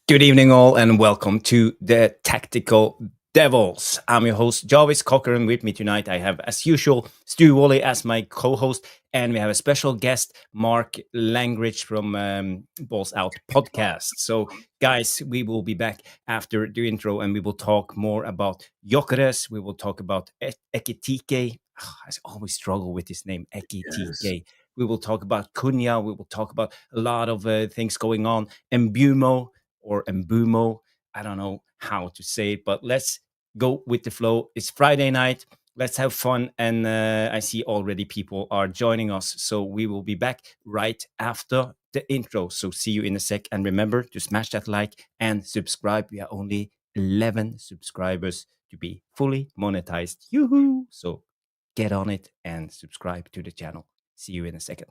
Good evening, all, and welcome to the Tactical Devils. I'm your host, Jarvis Cocker, and with me tonight I have, as usual, Stu Woolley as my co-host, and we have a special guest, Mark Langridge from Balls Out podcast. So, guys, we will be back after the intro, and we will talk more about Gyökeres. We will talk about Ekitiké. I always struggle with this name, Ekitiké. Yes. We will talk about Cunha. We will talk about a lot of things going on. Mbeumo. Or Mbeumo. I don't know how to say it, but let's go with the flow. It's Friday night. Let's have fun. And I see already people are joining us. So we will be back right after the intro. So see you in a sec. And remember to smash that like and subscribe. We are only 11 subscribers to be fully monetized. Yoo-hoo! So get on it and subscribe to the channel. See you in a second.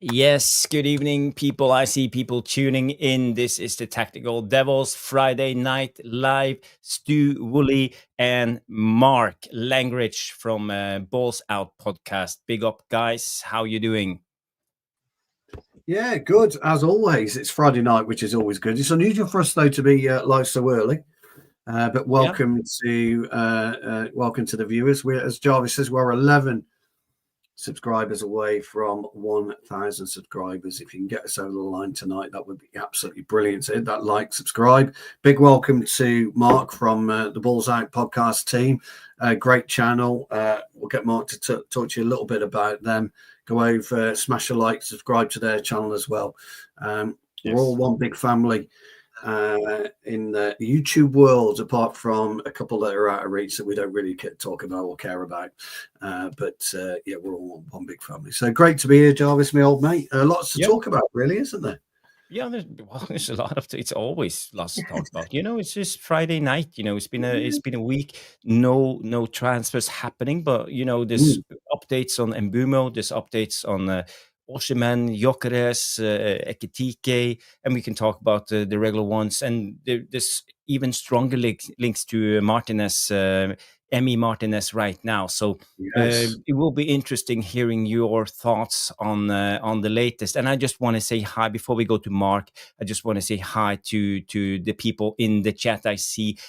Yes, good evening, people. I see people tuning in. This is the Tactical Devils Friday night live. Stu Woolley and Mark Langridge from Balls Out podcast. Big up, guys. How you doing? Yeah, good. As always, it's Friday night, which is always good. It's unusual for us, though, to be live so early. But welcome to the viewers. We're, as Jarvis says, we're 11 subscribers away from 1,000 subscribers. If you can get us over the line tonight, that would be absolutely brilliant. So hit that like, subscribe. Big welcome to Mark from the Balls Out podcast team. Great channel. We'll get Mark to talk to you a little bit about them. Go over, smash a like, subscribe to their channel as well. Yes. We're all one big family in the YouTube world, apart from a couple that are out of reach that we don't really talk about or care about. But we're all one big family. So great to be here, Jarvis, my old mate. Lots to talk about, really, isn't there? Yeah, there's a lot of. It's always lots to talk about. It's just Friday night. It's been a week. No transfers happening, but there's updates on Mbeumo. There's updates on Oshimen, Gyökeres, Ekitiké, and we can talk about the regular ones. And there's even stronger links to Martinez, Emi Martinez right now. So it will be interesting hearing your thoughts on the latest. And I just want to say hi before we go to Mark. I just want to say hi to the people in the chat. I see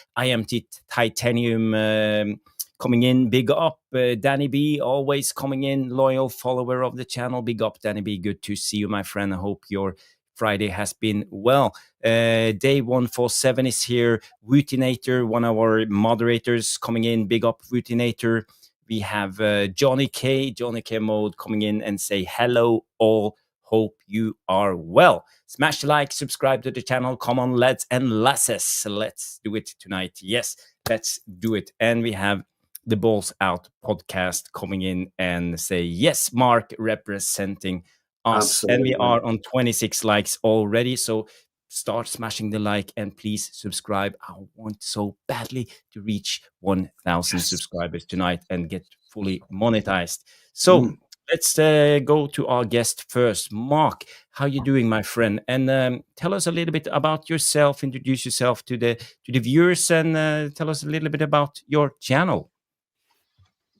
Titanium coming in. Big up, Danny B, always coming in, loyal follower of the channel. Big up, Danny B. Good to see you, my friend. I hope your Friday has been well. Day 147 is here. Routinator, one of our moderators, coming in. Big up, Routinator. We have Johnny K mode coming in and say hello all. Hope you are well. Smash the like, subscribe to the channel. Come on, lads and lasses. Let's do it tonight. Yes, let's do it. And we have the Balls Out podcast coming in and say, yes, Mark representing us. Absolutely. And we are on 26 likes already. So start smashing the like and please subscribe. I want so badly to reach 1,000 subscribers tonight and get fully monetized. So let's go to our guest first. Mark, how you doing, my friend? And tell us a little bit about yourself. Introduce yourself to the viewers and tell us a little bit about your channel.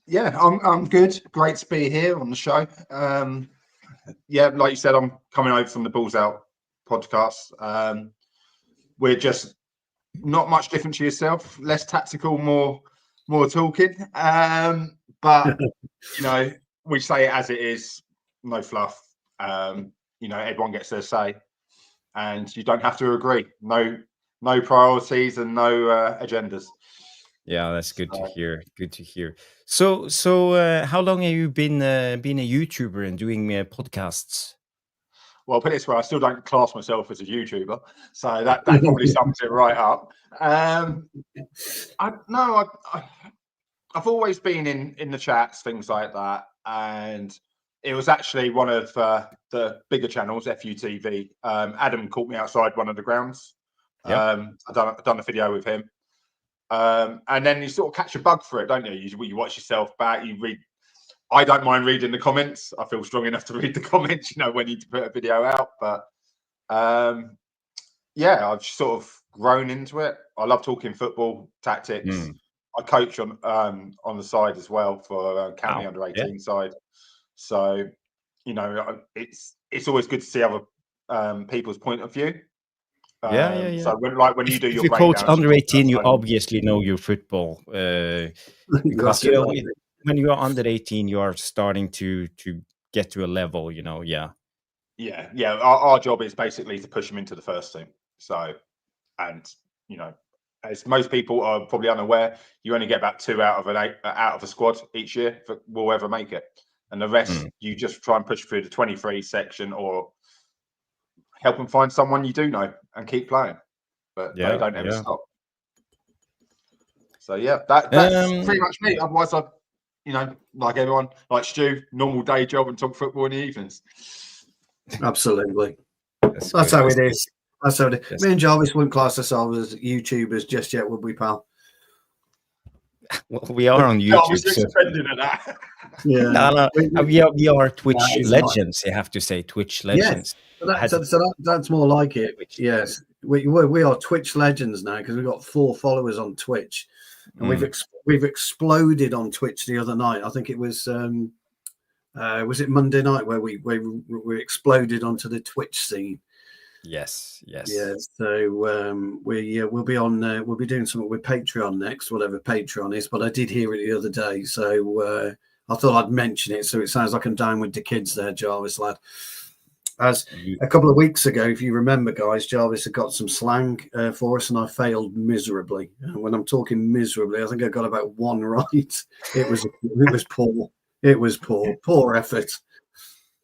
Yeah, I'm good. Great to be here on the show. Like you said, I'm coming over from the Balls Out podcast. We're just not much different to yourself. Less tactical, more talking. But we say it as it is. No fluff. Everyone gets their say, and you don't have to agree. No priorities and no agendas. Yeah, that's good to hear. Good to hear. So, how long have you been a YouTuber and doing podcasts? Well, put it this way, I still don't class myself as a YouTuber, so that probably sums it right up. I've always been in the chats, things like that, and it was actually one of the bigger channels, FUTV. Adam caught me outside one of the grounds. I've done a video with him, and then you sort of catch a bug for it, don't you? You watch yourself back, you read. I don't mind reading the comments. I feel strong enough to read the comments, when you put a video out. But I've sort of grown into it. I love talking football, tactics. I coach on the side as well for county under 18 side. So, it's always good to see other people's point of view. So when you do your if you coach breakdowns, under 18, you obviously know your football because when you are under 18, you are starting to get to a level. Our job is basically to push them into the first team. So, and as most people are probably unaware, you only get about 2 out of a squad each year that will ever make it, and the rest you just try and push through the 23 section or help them find someone you do know and keep playing, but they don't ever stop. So that's pretty much me. Otherwise, like everyone, like Stu, normal day job and talk football in the evenings. Absolutely, that's how it is. That's how it is. Me and Jarvis wouldn't class ourselves as YouTubers just yet, would we, pal? Well, we are on YouTube. We are Twitch legends. You have to say Twitch legends. Yes, that's more like it. Yes, we are Twitch legends now because we've got 4 followers on Twitch, and we've exploded on Twitch the other night. I think it was it Monday night where we exploded onto the Twitch scene. Yes. Yeah. So we'll be on. We'll be doing something with Patreon next, whatever Patreon is. But I did hear it the other day, so I thought I'd mention it. So it sounds like I'm down with the kids there, Jarvis lad. As a couple of weeks ago, if you remember, guys, Jarvis had got some slang for us, and I failed miserably. And when I'm talking miserably, I think I got about 1 right. It was poor. It was poor effort.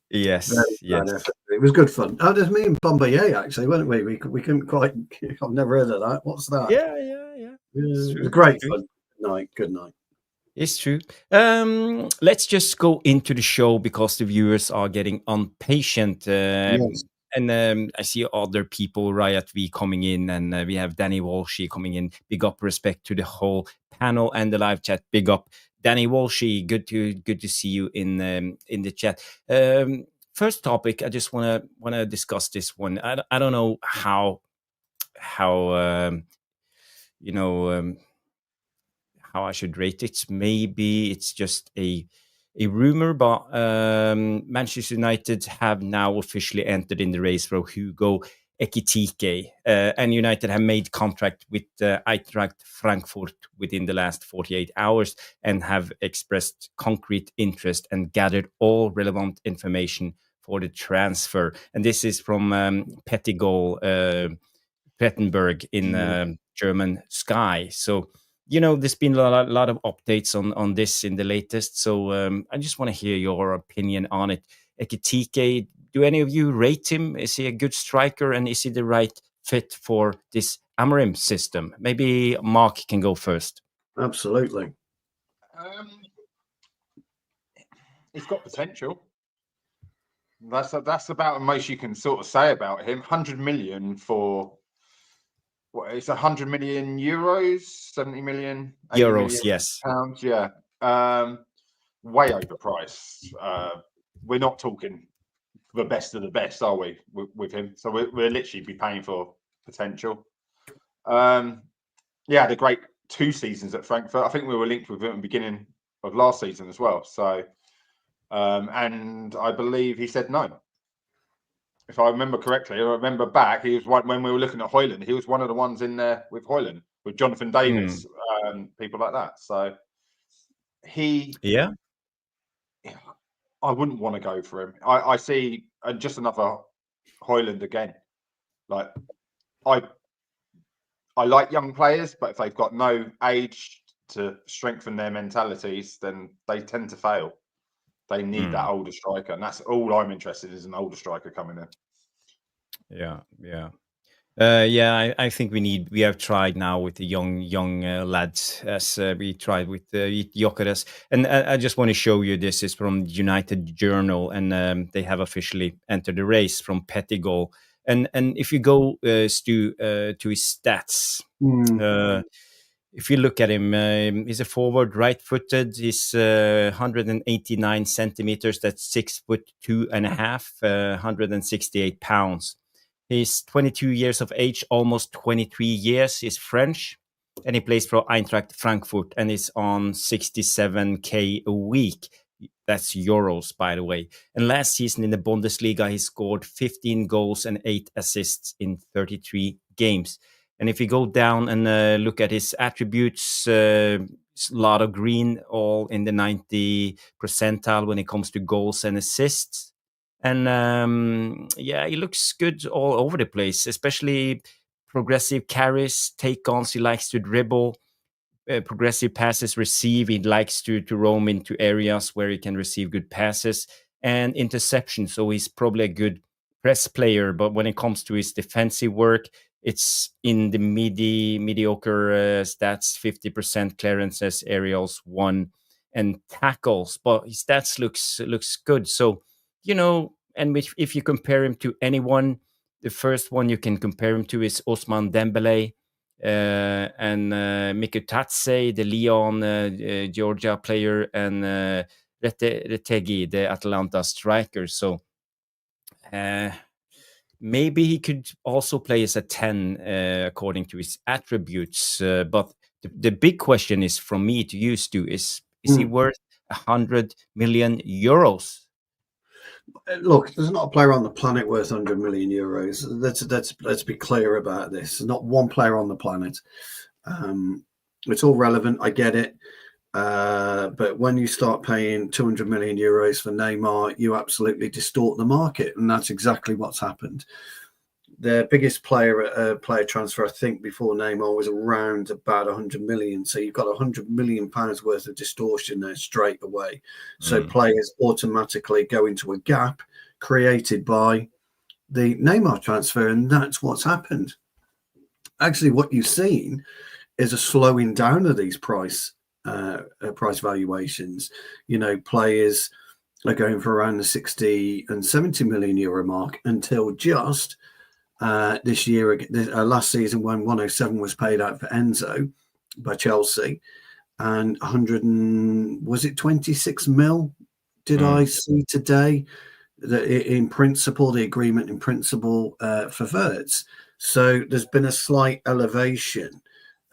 Yes. It was good fun. Oh, there's me and Bombayé actually, weren't we? We couldn't quite. I've never heard of that. What's that? Yeah. It was great fun. Good night. It's true. Let's just go into the show because the viewers are getting impatient. Yes. And I see other people, Riot V coming in, and we have Danny Walshy coming in. Big up, respect to the whole panel and the live chat. Big up, Danny Walshy. Good to see you in the chat. First topic, I just wanna discuss this one. I don't know how how I should rate it. Maybe it's just a rumor, but Manchester United have now officially entered in the race for Hugo Ekitiké, and United have made contract with Eintracht Frankfurt within the last 48 hours and have expressed concrete interest and gathered all relevant information for the transfer. And this is from Pettigol Pettenberg in German Sky. So, there's been a lot of updates on this in the latest. So I just want to hear your opinion on it. Ekitiké, do any of you rate him? Is he a good striker, and is he the right fit for this Amarim system? Maybe Mark can go first. Absolutely. He's got potential. That's about the most you can sort of say about him. 100 million for... What, it's 100 million euros, 70 million euros, yes, pounds, yeah. Way overpriced. We're not talking the best of the best, are we, with him? So we'll literally be paying for potential. Had a great 2 seasons at Frankfurt. I think we were linked with him at the beginning of last season as well. So, and I believe he said no. If I remember correctly, I remember back, he was when we were looking at Højlund, he was one of the ones in there with Højlund, with Jonathan Davis, people like that. So I wouldn't want to go for him. I see just another Højlund again. Like, I like young players, but if they've got no age to strengthen their mentalities, then they tend to fail. They need that older striker, and that's all I'm interested in, is an older striker coming in. Yeah, yeah. I think we have tried now with the young lads, as we tried with Gyökeres. And I just want to show you, this is from United Journal, and they have officially entered the race from Portugal. And if you go, Stu, to his stats, if you look at him, he's a forward, right-footed. He's 189 centimeters. That's 6'2.5", 168 pounds. He's 22 years of age, almost 23 years. He's French, and he plays for Eintracht Frankfurt, and is on 67K a week. That's euros, by the way. And last season in the Bundesliga, he scored 15 goals and 8 assists in 33 games. And if you go down and look at his attributes, a lot of green, all in the 90 percentile when it comes to goals and assists. And he looks good all over the place, especially progressive carries, take-ons. He likes to dribble. Progressive passes receive. He likes to roam into areas where he can receive good passes, and interception. So he's probably a good press player. But when it comes to his defensive work, it's in the mediocre stats: 50% clearances, aerials 1, and tackles. But his stats looks good. So, and if you compare him to anyone, the first one you can compare him to is Ousmane Dembélé, and Mikutatse, the Lyon, Georgia player, and Retegi, the Atalanta striker. So maybe he could also play as a 10 according to his attributes. But the big question is, from me to you, Stu, is he worth 100 million euros? Look, there's not a player on the planet worth 100 million euros. Let's be clear about this. There's not one player on the planet. It's all relevant. I get it. But when you start paying 200 million euros for Neymar, you absolutely distort the market. And that's exactly what's happened. The biggest player transfer, I think, before Neymar was around about 100 million. So you've got 100 million pounds worth of distortion there straight away. So players automatically go into a gap created by the Neymar transfer, and that's what's happened. Actually, what you've seen is a slowing down of these price valuations. Players are going for around the 60 and 70 million euro mark until just this year, last season, when 107 was paid out for Enzo by Chelsea, and 26 mil did I see today, that in principle, the agreement in principle for Wirtz. So there's been a slight elevation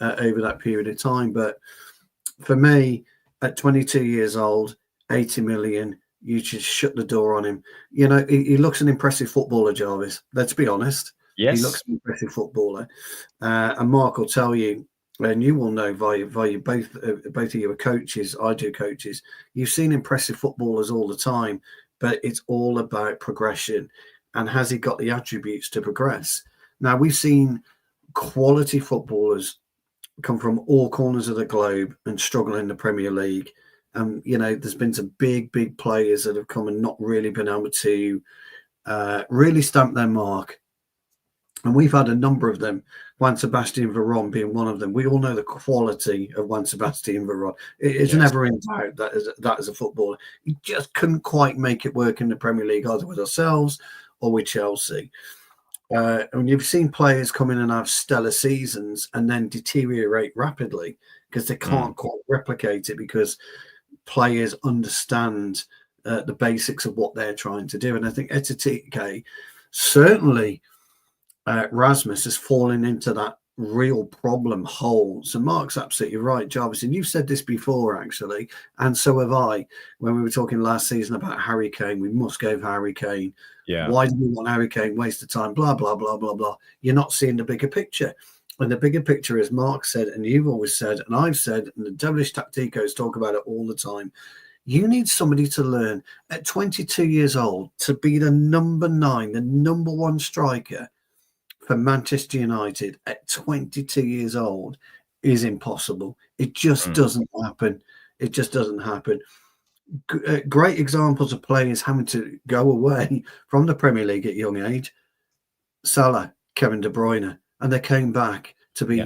over that period of time. But for me, at 22 years old, 80 million, you should shut the door on him. He looks an impressive footballer, Jarvis. Let's be honest. Yes. He looks an impressive footballer. And Mark will tell you, and you will know via both of you are coaches, I do coaches, you've seen impressive footballers all the time, but it's all about progression. And has he got the attributes to progress? Now, we've seen quality footballers come from all corners of the globe and struggle in the Premier League. There's been some big players that have come and not really been able to really stamp their mark. And we've had a number of them, Juan Sebastian Veron being one of them. We all know the quality of Juan Sebastian Veron. It's never in doubt that as a footballer. He just couldn't quite make it work in the Premier League, either with ourselves or with Chelsea. And you've seen players come in and have stellar seasons and then deteriorate rapidly because they can't quite replicate it, because players understand the basics of what they're trying to do. And I think Ekitiké, certainly Rasmus, has fallen into that real problem hole. So Mark's absolutely right, Jarvis. And you've said this before, actually, and so have I, when we were talking last season about Harry Kane. We must go for Harry Kane. Yeah. Why do we want Harry Kane? Waste of time, blah, blah, blah, blah, blah. You're not seeing the bigger picture. And the bigger picture, as Mark said, and you've always said, and I've said, and the devilish tacticos talk about it all the time, you need somebody to learn at 22 years old to be the number 9, the number 1 striker for Manchester United at 22 years old is impossible. It just doesn't happen. It just doesn't happen. Great examples of players having to go away from the Premier League at young age. Salah, Kevin De Bruyne, and they came back to be,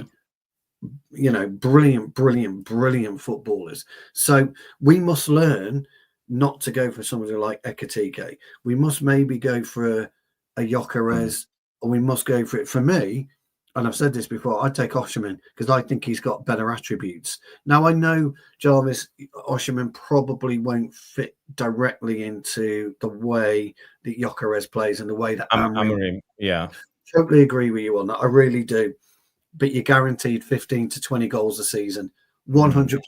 brilliant footballers. So we must learn not to go for somebody like Ekitiké. We must maybe go for a Gyökeres, or we must go for it. For me, and I've said this before, I'd take Oshimen because I think he's got better attributes. Now, I know, Jarvis, Oshimen probably won't fit directly into the way that Gyökeres plays and the way that Amarim. Yeah. Totally agree with you on that. I really do. But you're guaranteed 15 to 20 goals a season, 100%.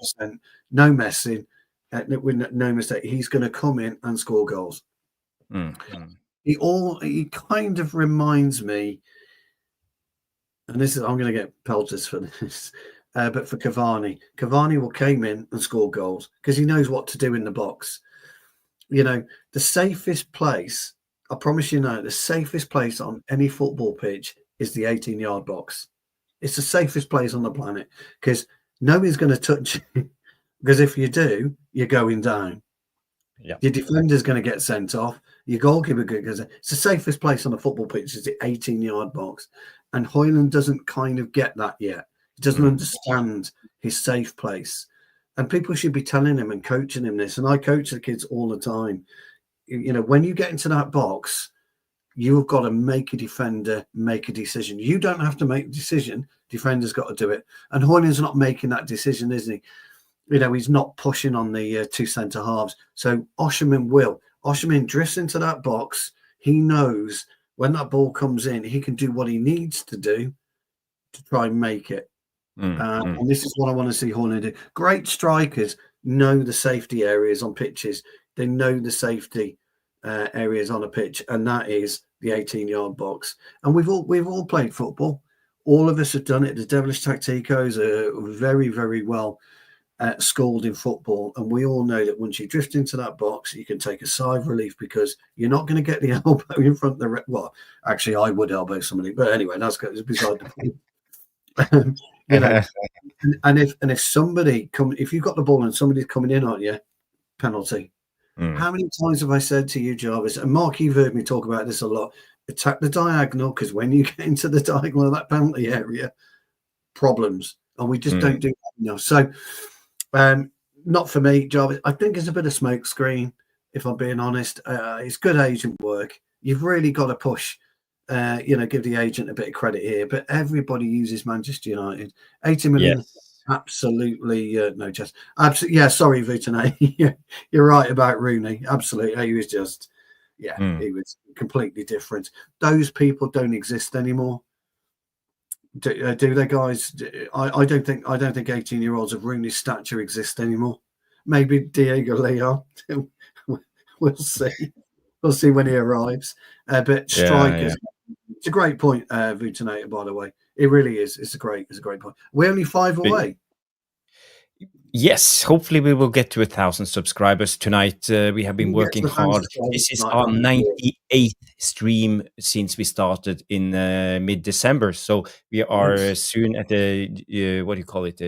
No messing, no mistake. He's going to come in and score goals. He kind of reminds me, and this is, I'm going to get pelters for this, but for Cavani. Cavani came in and score goals because he knows what to do in the box. You know, the safest place, I promise you now, the safest place on any football pitch is the 18-yard box. It's the safest place on the planet because nobody's going to touch you. Because if you do, you're going down. Yeah. Your defender's going to get sent off. Your goalkeeper goes. It's the safest place on a football pitch is the 18-yard box. And Højlund doesn't kind of get that yet. He doesn't understand his safe place. And people should be telling him and coaching him this. And I coach the kids all the time. You know, when you get into that box, you've got to make a defender make a decision. You don't have to make a decision. Defender's got to do it. And Højlund's not making that decision, isn't he? You know, he's not pushing on the two centre halves. So Oshimen will. Oshimen drifts into that box. He knows when that ball comes in, he can do what he needs to do to try and make it. And this is what I want to see Højlund do. Great strikers know the safety areas on pitches. They know the safety areas on a pitch, and that is the 18-yard box. And we've all played football. All of us have done it. The devilish tacticos are very, very well schooled in football, and we all know that once you drift into that box, you can take a sigh of relief because you're not going to get the elbow in front of the well. Actually, I would elbow somebody, but anyway, that's beside the point. You know, and if somebody if you've got the ball and somebody's coming in on you, penalty. How many times have I said to you, Jarvis, and Mark, you've heard me talk about this a lot, attack the diagonal, because when you get into the diagonal of that penalty area, problems. And we just don't do that enough. So, not for me, Jarvis. I think it's a bit of smoke screen, if I'm being honest. It's good agent work. You've really got to push, give the agent a bit of credit here. But everybody uses Manchester United. 80 million. Yes. Absolutely no chance. Absolutely, yeah. Sorry, Vitanay. You're right about Rooney. Absolutely, he was just, he was completely different. Those people don't exist anymore. Do they, guys? I don't think 18-year-olds of Rooney's stature exist anymore. Maybe Diego Leon. We'll see. We'll see when he arrives. But strikers. It's a great point, Vitanay, by the way. It really is. It's a great point. We're only 5 away. Yes, hopefully we will get to 1,000 subscribers tonight. We have been working hard. This is our 98th stream since we started in mid-December. So we are soon at the, what do you call it?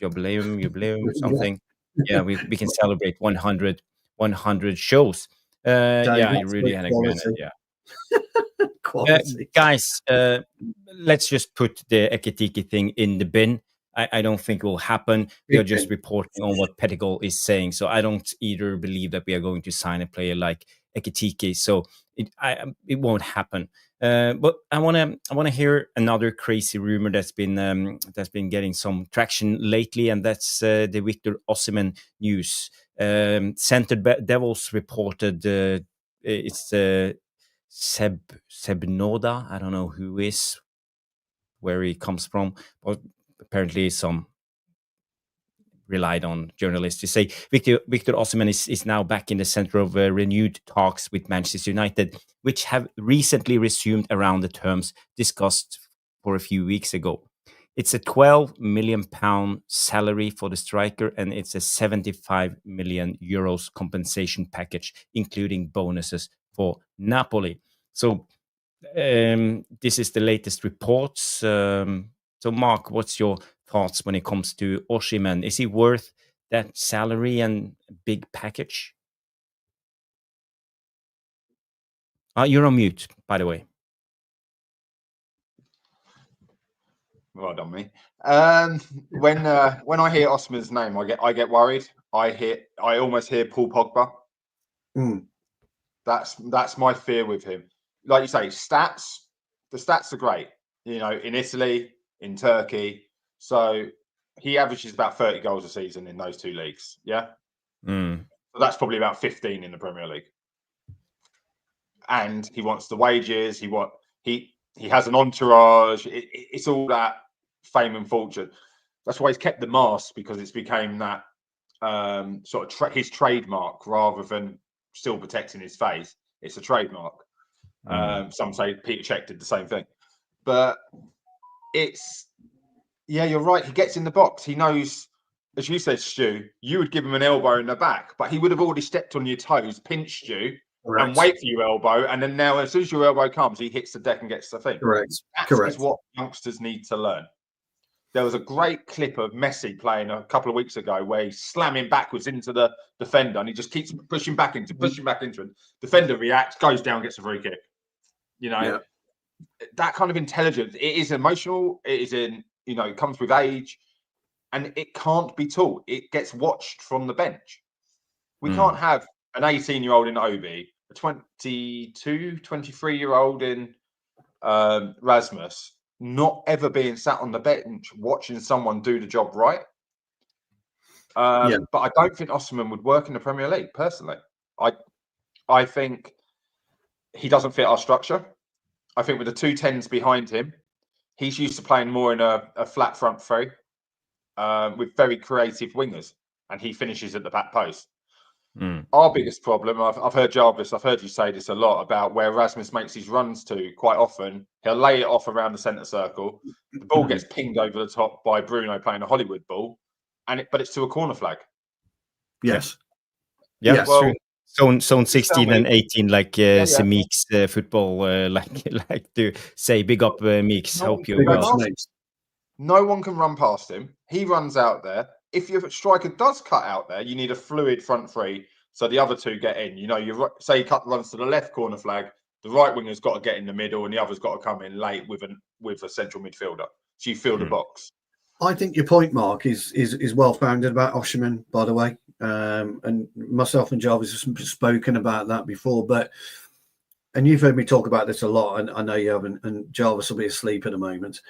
Jubileum, something. Yeah, we can celebrate 100 shows. I really had a grand idea. Guys, let's just put the Ekitiké thing in the bin. I don't think it will happen. We are just reporting on what Portugal is saying. So I don't either believe that we are going to sign a player like Ekitiké. So it won't happen. But I wanna hear another crazy rumor that's been getting some traction lately, and that's the Viktor Osimhen news. Center Devils reported it's Sebnoda. I don't know who is, where he comes from, but apparently some relied on journalists to say Viktor Osimhen is now back in the center of renewed talks with Manchester United, which have recently resumed around the terms discussed for a few weeks ago. It's a £12 million salary for the striker, and it's a 75 million euros compensation package, including bonuses for Napoli. So this is the latest reports. So Mark, what's your thoughts when it comes to Oshimen? Is he worth that salary and big package? You're on mute, by the way. Well done, me. When I hear Osimhen's name, I get worried. I almost hear Paul Pogba. Mm. That's my fear with him. Like you say, stats. The stats are great. You know, in Italy, in Turkey, so he averages about 30 goals a season in those two leagues. Yeah, so that's probably about 15 in the Premier League. And he wants the wages. He has an entourage. It's all that fame and fortune. That's why he's kept the mask, because it's became that sort of his trademark rather than still protecting his face. It's a trademark. Some say Peter Cech did the same thing, but you're right. He gets in the box. He knows, as you said, Stu, you would give him an elbow in the back, but he would have already stepped on your toes, pinched you, Correct. and wait for your elbow. And then now, as soon as your elbow comes, he hits the deck and gets the thing. Correct. That is what youngsters need to learn. There was a great clip of Messi playing a couple of weeks ago where he's slamming backwards into the defender and he just keeps pushing back into it. Defender reacts, goes down, gets a free kick. You know, that kind of intelligence, it is emotional. It is it comes with age, and it can't be taught. It gets watched from the bench. We can't have an 18-year-old in Obi, a 22, 23-year-old in Rasmus, not ever being sat on the bench watching someone do the job right. But I don't think Osimhen would work in the Premier League, personally. I think he doesn't fit our structure. I think with the 2 10s behind him, he's used to playing more in a flat front three with very creative wingers, and he finishes at the back post. Our biggest problem, I've heard Jarvis, I've heard you say this a lot about where Rasmus makes his runs to quite often. He'll lay it off around the centre circle. The ball gets pinged over the top by Bruno playing a Hollywood ball, but it's to a corner flag. Yes. Yeah, yes. well, Zone 16 and 18, like Meeks football, like to say, big up Meeks. Hope you well. No one can run past him. He runs out there. If your striker does cut out there, you need a fluid front three so the other two get in. You know, say he runs to the left corner flag, the right winger's got to get in the middle, and the other's got to come in late with a central midfielder. So you fill the box. I think your point, Mark, is well founded about Oshimen, by the way. And myself and Jarvis have spoken about that before, and you've heard me talk about this a lot, and I know you haven't, and Jarvis will be asleep at the moment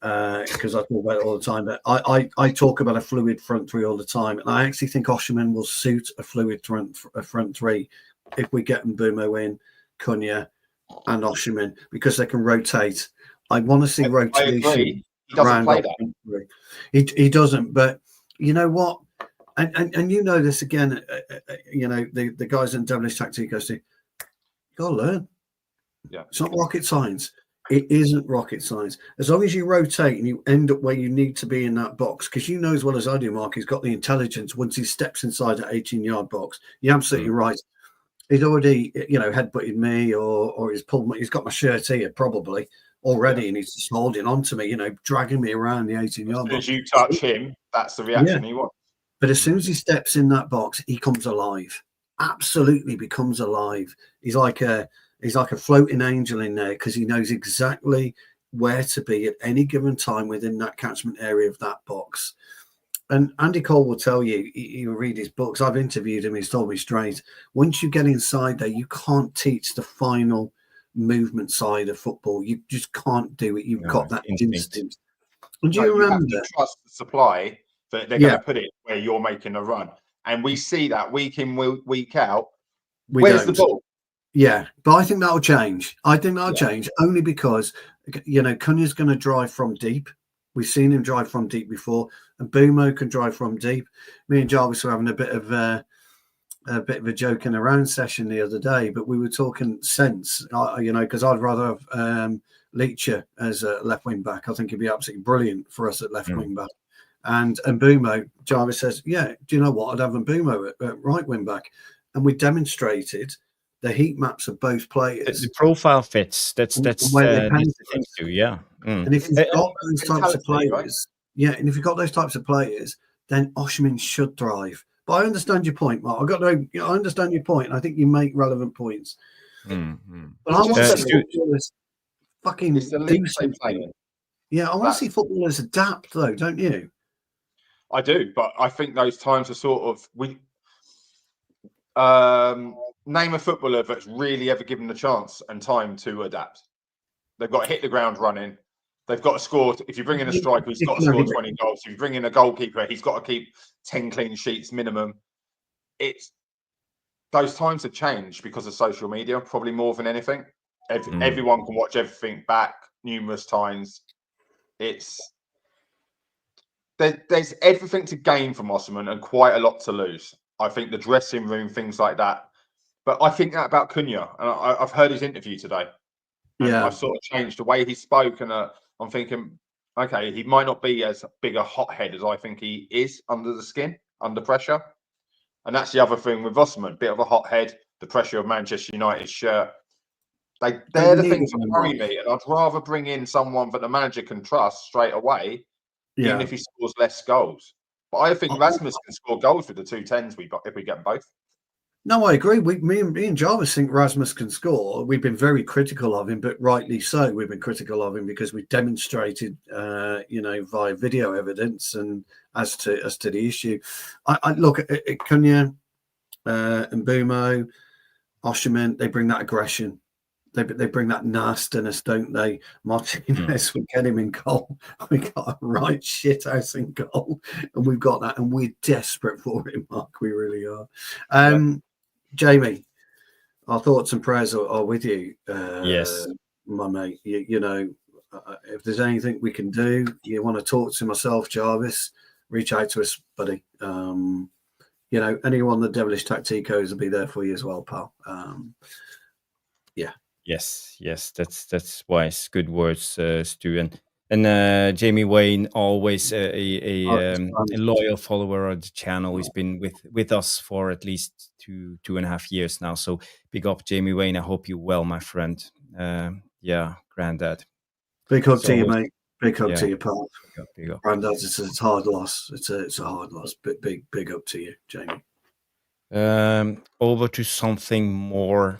because I talk about it all the time. But I talk about a fluid front three all the time, and I actually think Oshimen will suit a fluid front three if we get Mbeumo in, Cunha, and Oshimen, because they can rotate. I want to see rotation. He doesn't play that. He doesn't, but you know what? And you know this again, the guys in Devilish Tactico say, you got to learn. Yeah. It's not rocket science. It isn't rocket science. As long as you rotate and you end up where you need to be in that box, because you know as well as I do, Mark, he's got the intelligence once he steps inside that 18-yard box. You're absolutely right. He's already, headbutted me or he's pulled me. He's got my shirt here probably already, and he's just holding on to me, dragging me around the 18-yard box. As you touch him, that's the reaction he wants. But as soon as he steps in that box, he comes alive. Absolutely becomes alive. He's like a floating angel in there because he knows exactly where to be at any given time within that catchment area of that box. And Andy Cole will tell you, you read his books. I've interviewed him. He's told me straight. Once you get inside there, you can't teach the final movement side of football. You just can't do it. You've got that instinct. And do you remember? You have to trust the supply that they're going to put it where you're making a run. And we see that week in, week out. Where's the ball? Yeah, but I think that'll change. Change only because, Cunha's going to drive from deep. We've seen him drive from deep before, and Mbeumo can drive from deep. Me and Jarvis were having a bit of a joking around session the other day, but we were talking sense, because I'd rather have Leacher as a left wing back. I think he'd be absolutely brilliant for us at left wing back. And Mbeumo, Jarvis says, yeah, do you know what? I'd have Mbeumo at right wing back. And we demonstrated the heat maps of both players. The profile fits. That's the thing too, yeah. And if you've got those types of players, and if you've got those types of players, then Oshimen should thrive. But I understand your point, Mark. I understand your point. I think you make relevant points. But I want to fucking do something. Yeah, I want to see footballers adapt, though, don't you? I do, but I think those times are sort of name a footballer that's really ever given the chance and time to adapt. They've got to hit the ground running. They've got to score. If you bring in a striker, he's got to score 20 goals. If you bring in a goalkeeper, he's got to keep 10 clean sheets minimum. Those times have changed because of social media, probably more than anything. Everyone can watch everything back numerous times. There's everything to gain from Osimhen and quite a lot to lose. I think the dressing room, things like that. But I think that about Cunha, and I've heard his interview today. And I've sort of changed the way he spoke, and I'm thinking, okay, he might not be as big a hothead as I think he is under the skin, under pressure. And that's the other thing with Osimhen, bit of a hothead, the pressure of Manchester United's shirt. They're the things that worry me, and I'd rather bring in someone that the manager can trust straight away, even if he scores less goals. But I think Rasmus can score goals with the 210s if we get both. No, I agree. Me and Jarvis think Rasmus can score. We've been very critical of him, but rightly so. We've been critical of him because we demonstrated, via video evidence and as to the issue. I look at Cunha, Mbeumo, Oshimen. They bring that aggression. They bring that nastiness, don't they? Martinez, we get him in goal. We got a right shit house in goal, and we've got that, and we're desperate for him, Mark. We really are. Jamie, our thoughts and prayers are with you. Yes, my mate. You know, if there's anything we can do, you want to talk to myself, Jarvis, reach out to us, buddy. Anyone the Devilish Tacticos will be there for you as well, pal. Yes, that's wise. Good words, Stu. And Jamie Wayne, always a loyal follower of the channel. He's been with us for at least 2.5 years now. So big up, Jamie Wayne. I hope you're well, my friend. Granddad. Big hug to you, mate. Big hug to you, pal. Big up. Granddad, it's a hard loss. It's a hard loss. Big up to you, Jamie. Over to something more.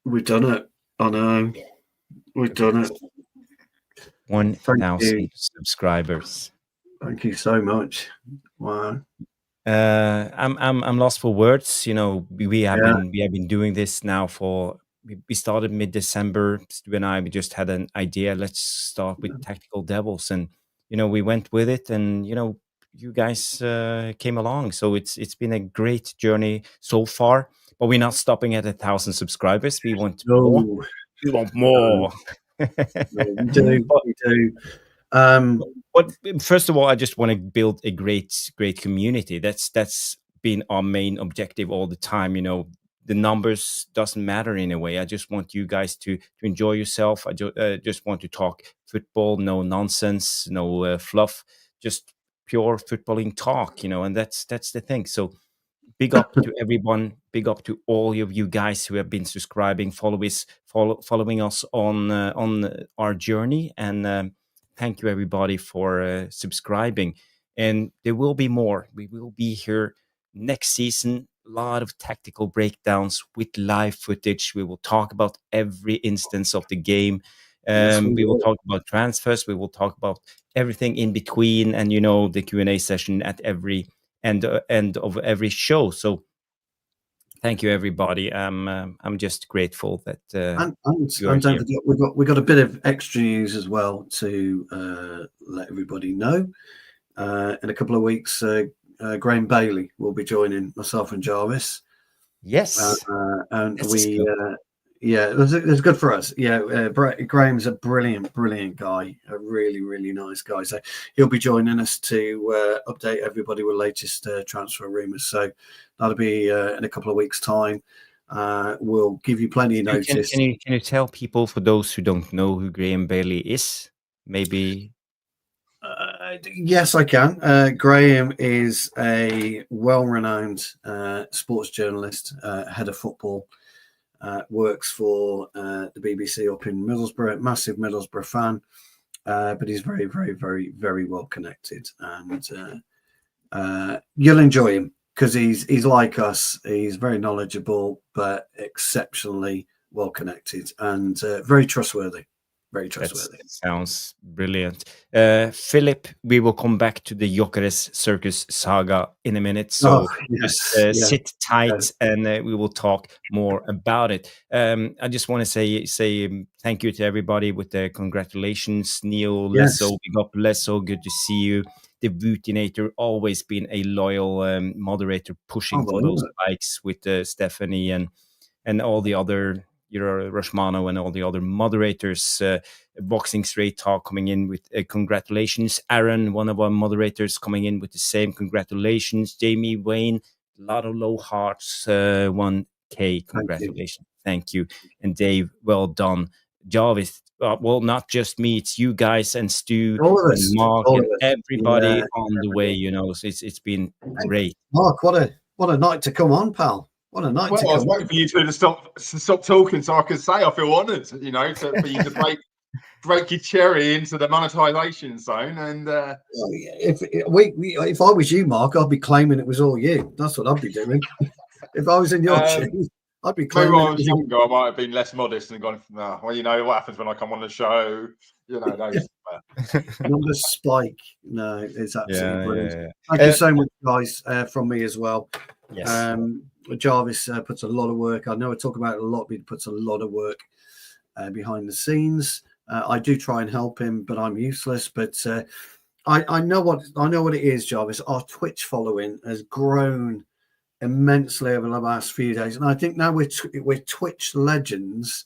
We've done it. I know. We've done it. 1,000 subscribers. Thank you so much. Wow. I'm lost for words. You know, we have been doing this now we started mid-December. Stu and we just had an idea. Let's start with Tactical Devils, and we went with it, and you guys came along. So it's been a great journey so far. But we're not stopping at 1,000 subscribers. We want more. We want more. We do. But first of all, I just want to build a great community. That's been our main objective all the time. The numbers doesn't matter in a way. I just want you guys to enjoy yourself. I just want to talk football, no nonsense, no fluff, just pure footballing talk. And that's the thing. So big up to everyone. Big up to all of you guys who have been subscribing, following us on our journey, and thank you everybody for subscribing. And there will be more. We will be here next season. A lot of tactical breakdowns with live footage. We will talk about every instance of the game. We will talk about transfers. We will talk about everything in between, and the Q&A session at every end of every show. So thank you everybody. I'm just grateful that and don't forget, we've got a bit of extra news as well to let everybody know. In a couple of weeks, Graham Bailey will be joining myself and Jarvis. Yes, and it's good for us. Graham's a brilliant guy, a really, really nice guy. So he'll be joining us to update everybody with latest transfer rumours. So that'll be in a couple of weeks' time. We'll give you plenty of notice. Can you tell people, for those who don't know, who Graham Bailey is? Maybe. Yes, I can. Graham is a well-renowned sports journalist, head of football. Works for the BBC up in Middlesbrough, massive Middlesbrough fan, but he's very, very, very, very well connected, and you'll enjoy him because he's like us. He's very knowledgeable, but exceptionally well connected and very trustworthy. Very trustworthy. That sounds brilliant. Philip, we will come back to the Gyökeres circus saga in a minute. So just sit tight and we will talk more about it. I just want to say thank you to everybody with the congratulations. Neil, Lesso, big up Lesso, good to see you. The Vutinator, always been a loyal moderator pushing for those bikes with Stephanie and all the other, Rashmano and all the other moderators. Boxing Straight Talk coming in with congratulations. Aaron, one of our moderators, coming in with the same congratulations. Jamie Wayne, a lot of low hearts, 1K, congratulations. Thank you. And Dave, well done. Jarvis, well, not just me, it's you guys and Stu and Mark and everybody on the way, So it's been great. Mark, what a night to come on, pal. What a night to come on. I was waiting for you two to stop talking so I could say I feel honoured, for you to break your cherry into the monetization zone. And if I was you, Mark, I'd be claiming it was all you. That's what I'd be doing. If I was in your shoes, I'd be claiming. Maybe when I was younger, I might have been less modest and gone, well, what happens when I come on the show? Those. Number spike. No, it's absolutely brilliant. Thank you so much, guys, from me as well. Yes. Jarvis puts a lot of work. I know I talk about it a lot, but he puts a lot of work behind the scenes. I do try and help him, but I'm useless. But I know what it is, Jarvis. Our Twitch following has grown immensely over the last few days, and I think now we're Twitch legends.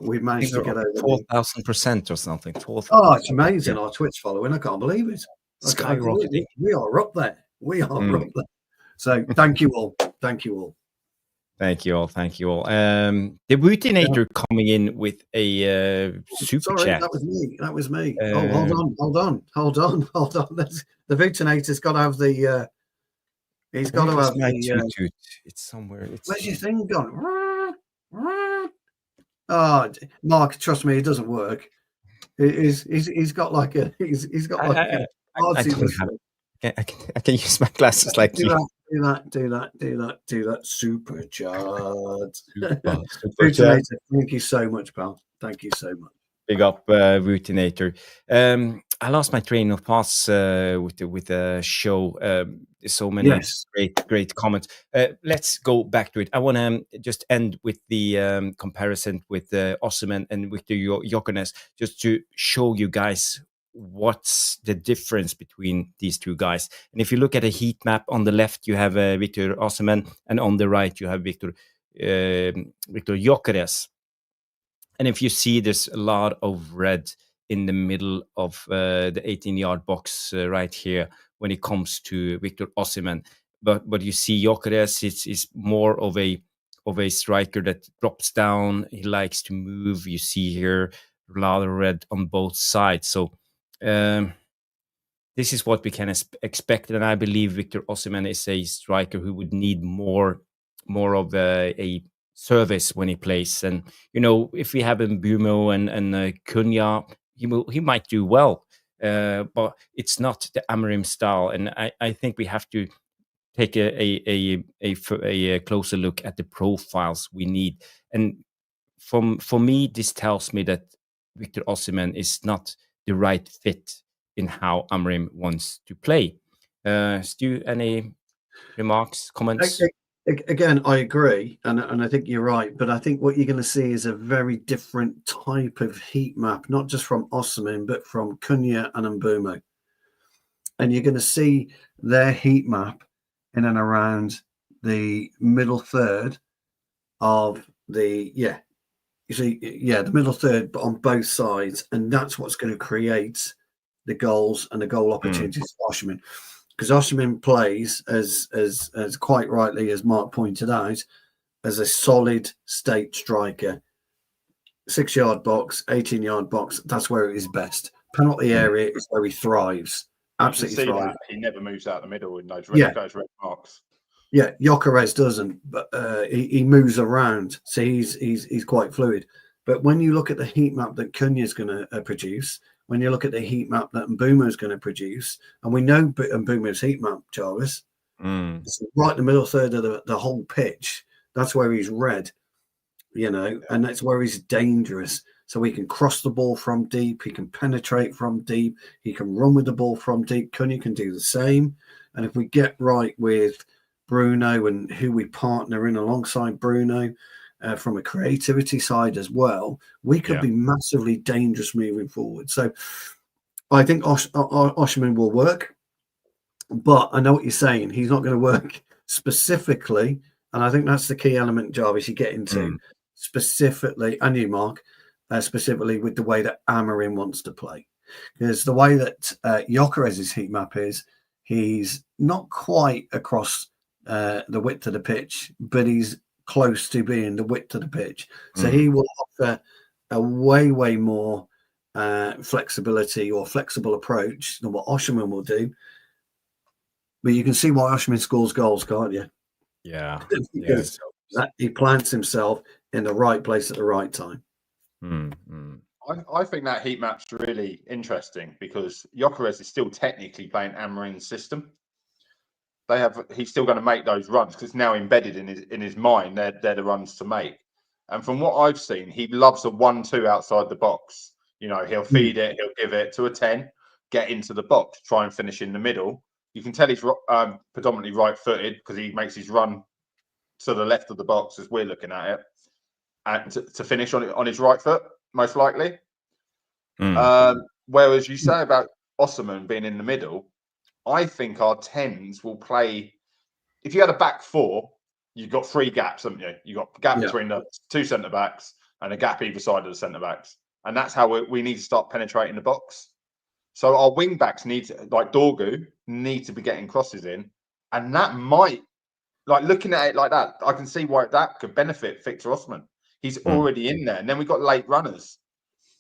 We've managed to get over 4,000% or something. 4,000. Oh, it's amazing! Our Twitch following. I can't believe it. Skyrocketing. We are up there. We are up there. So thank you all. Thank you all. Thank you all. Thank you all. The Vutinator coming in with a super chat. That was me. Hold on. The Vutinator's got to have the. He's got to have the. It's somewhere. Where's your thing gone? Oh, Mark, trust me, it doesn't work. He's got like a. He's got like a. I don't have it. I can use my glasses like you. Do that. Supercharged. Super. Thank you so much, pal. Thank you so much. Big up, Vutinator. I lost my train of thoughts with the show. So many great comments. Let's go back to it. I want to just end with the comparison with Oshimen and Viktor Gyökeres, just to show you guys what's the difference between these two guys. And if you look at a heat map, on the left you have Viktor Oshimen, and on the right you have Viktor Gyökeres. And if you see, there's a lot of red in the middle of the 18-yard box right here when it comes to Viktor Oshimen. But you see Gyökeres is more of a striker that drops down. He likes to move. You see here a lot of red on both sides. So this is what we can expect, and I believe Viktor Oshimen is a striker who would need more of a service when he plays. And if we have Mbeumo and Cunha, he might do well, but it's not the Amarim style. And I think we have to take a closer look at the profiles we need. And for me, this tells me that Viktor Oshimen is not the right fit in how Amarim wants to play. Stu, any remarks, comments? Again, I agree, and I think you're right. But I think what you're going to see is a very different type of heat map, not just from Oshimen, but from Cunha and Mbeumo. And you're going to see their heat map in and around the middle third of the the middle third, but on both sides, and that's what's going to create the goals and the goal opportunities for Oshimen. Because Oshimen plays, as quite rightly as Mark pointed out, as a solid state striker. 6-yard box, 18-yard box, that's where it is best. Penalty area is where he thrives. Absolutely thrives. He never moves out the middle in those red marks. Yeah, Gyökeres doesn't, but he moves around, so he's quite fluid. But when you look at the heat map that Cunha is going to produce, when you look at the heat map that Mbeumo is going to produce, and we know Mbeumo's heat map, Jarvis, it's right in the middle third of the whole pitch. That's where he's red, and that's where he's dangerous. So he can cross the ball from deep. He can penetrate from deep. He can run with the ball from deep. Cunha can do the same. And if we get right with Bruno and who we partner in alongside Bruno from a creativity side as well, we could be massively dangerous moving forward. So I think Osimhen will work. But I know what you're saying. He's not going to work specifically. And I think that's the key element, Jarvis, you get into specifically, and you, Mark, specifically with the way that Amarim wants to play. Because the way that Gyökeres' heat map is, he's not quite across the width of the pitch, but he's close to being the width of the pitch. So he will offer a way more flexibility or flexible approach than what Oshimen will do. But you can see why Oshimen scores goals, can't you? Yeah. Because he plants himself in the right place at the right time. I think that heat map's really interesting because Gyökeres is still technically playing Amarim's system. He's still going to make those runs because now embedded in his mind, they're the runs to make. And from what I've seen, he loves a 1-2 outside the box. You know, he'll feed it, he'll give it to a 10, get into the box, try and finish in the middle. You can tell he's predominantly right-footed because he makes his run to the left of the box as we're looking at it, and to finish on his right foot, most likely. Whereas you say about Osimhen being in the middle, I think our 10s will play. If you had a back four, you've got 3 gaps, haven't you? You've got a gap between the 2 centre-backs and a gap either side of the centre-backs. And that's how we need to start penetrating the box. So our wing backs like Dorgu, need to be getting crosses in. And that might, like looking at it like that, I can see why that could benefit Viktor Osimhen. He's already in there. And then we've got late runners.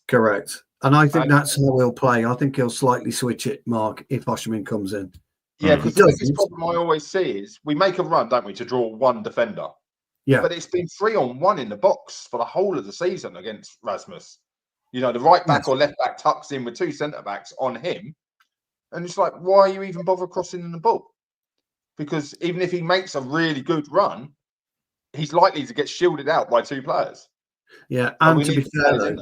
Correct. And I think that's how he'll play. I think he'll slightly switch it, Mark, if Oshimen comes in. Yeah, because the biggest problem I always see is we make a run, don't we, to draw one defender. Yeah. But it's been 3-on-1 in the box for the whole of the season against Rasmus. You know, the right back or left back tucks in with 2 centre-backs on him. And it's like, why are you even bother crossing in the ball? Because even if he makes a really good run, he's likely to get shielded out by 2 players. Yeah, and to be fair, though,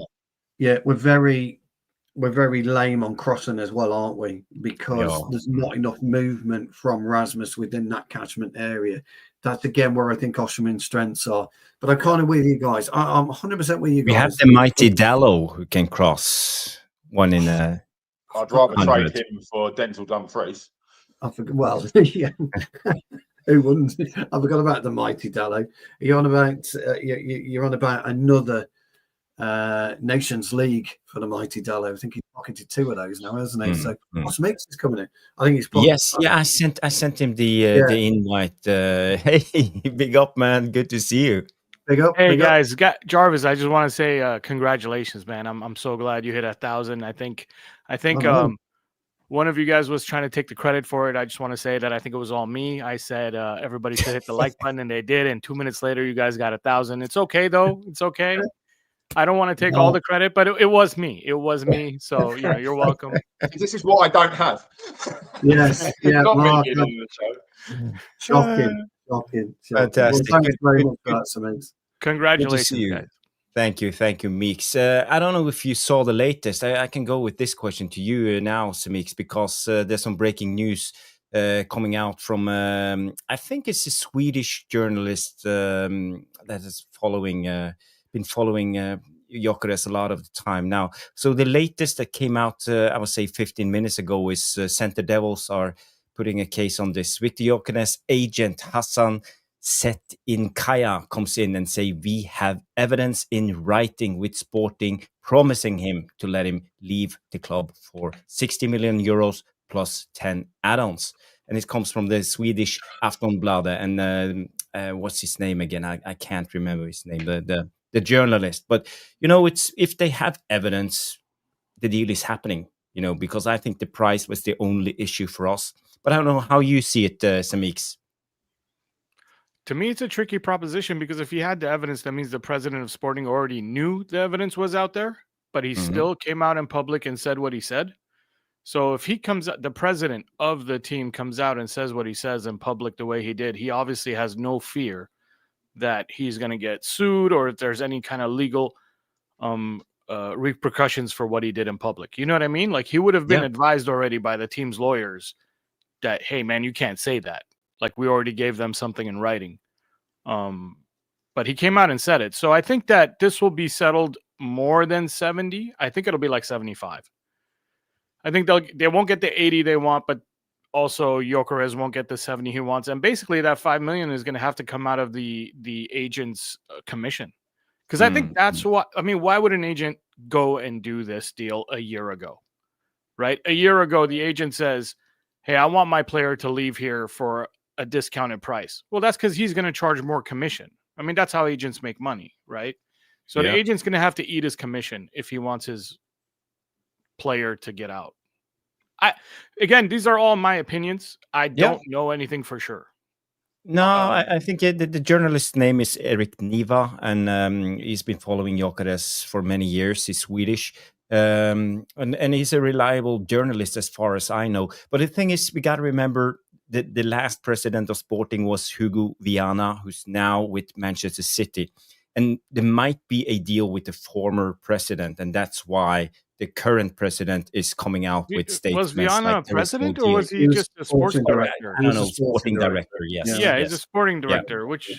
we're very lame on crossing as well, aren't we? Because there's not enough movement from Rasmus within that catchment area. That's again where I think Oshimen's strengths are. But I'm kind of with you guys. I'm 100% with you guys. We have the mighty Dallo who can cross one in a. I'd rather trade him for Denzel Dumfries. I forgot. Well, yeah. Who wouldn't? I forgot about the mighty Dallo. You're on about another Nations League for the mighty Dallo. I think he's pocketed 2 of those now, hasn't he? So what's mix is coming in? I think he's I sent him the invite. Hey, big up, man. Good to see you. Big up. Hey guys, Jarvis, I just want to say congratulations, man. I'm so glad you hit 1,000. I think one of you guys was trying to take the credit for it. I just want to say that I think it was all me. I said everybody should hit the like button, and they did. And 2 minutes later, you guys got 1,000. It's okay though. It's okay. I don't want to take all the credit, but it was me. It was me. So you're welcome. This is what I don't have. Yes, yeah, Mark. Shocking. Fantastic. Well, thanks very much for that, Samantha. Congratulations, guys. Thank you, Meeks. I don't know if you saw the latest. I can go with this question to you now, Samix, because there's some breaking news coming out from, I think it's a Swedish journalist that is been following Gyökeres a lot of the time now. So the latest that came out, I would say 15 minutes ago, is Center Devils are putting a case on this. Viktor Gyökeres agent Hassan Kaya comes in and say, we have evidence in writing with Sporting promising him to let him leave the club for 60 million euros plus 10 add-ons. And it comes from the Swedish Aftonbladet. And what's his name again? I can't remember his name, the journalist. But, it's if they have evidence, the deal is happening, because I think the price was the only issue for us. But I don't know how you see it, Samix. To me, it's a tricky proposition because if he had the evidence, that means the president of Sporting already knew the evidence was out there, but he still came out in public and said what he said. So if he comes out, the president of the team comes out and says what he says in public the way he did, he obviously has no fear that he's going to get sued or if there's any kind of legal repercussions for what he did in public. You know what I mean? Like, he would have been advised already by the team's lawyers that, hey, man, you can't say that. Like, we already gave them something in writing. But he came out and said it. So I think that this will be settled more than 70. I think it'll be like 75. I think they won't get the 80 they want, but also Gyökeres won't get the 70 he wants. And basically that 5 million is going to have to come out of the agent's commission. Because I think that's what, I mean, why would an agent go and do this deal a year ago? Right? A year ago, the agent says, hey, I want my player to leave here for a discounted price. Well, that's because he's going to charge more commission. I mean, that's how agents make money, right? So the agent's going to have to eat his commission if he wants his player to get out. Again, these are all my opinions. I don't know anything for sure. No, I think the journalist's name is Erik Niva, and he's been following Gyökeres for many years. He's Swedish, and he's a reliable journalist as far as I know. But the thing is, we got to remember that the last president of Sporting was Hugo Viana, who's now with Manchester City. And there might be a deal with the former president, and that's why the current president is coming out with statements. Was Viana like a president, or was he just a sports director? I don't know, sporting director, yes. Yeah, he's a sporting director, which,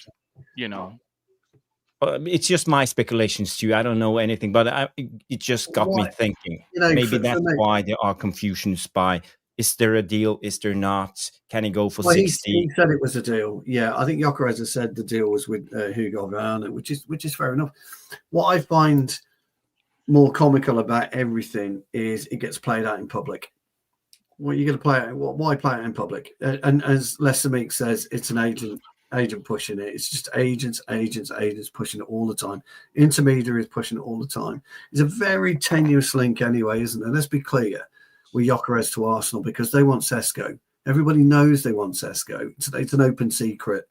you know. It's just my speculations, too. I don't know anything, but it just got me thinking. Maybe that's why there are confusions by, is there a deal? Is there not? Can he go for 60? He said it was a deal. Yeah, I think Gyökeres has said the deal was with Hugo Viana, which is fair enough. What I find more comical about everything is it gets played out in public. Well, you're going to play it. Why play it in public? And as Lester Meek says, it's an agent pushing it. It's just agents pushing it all the time. Intermediaries pushing it all the time. It's a very tenuous link anyway, isn't it? Let's be clear with Gyökeres to Arsenal, because they want Sesko. Everybody knows they want Sesko. It's an open secret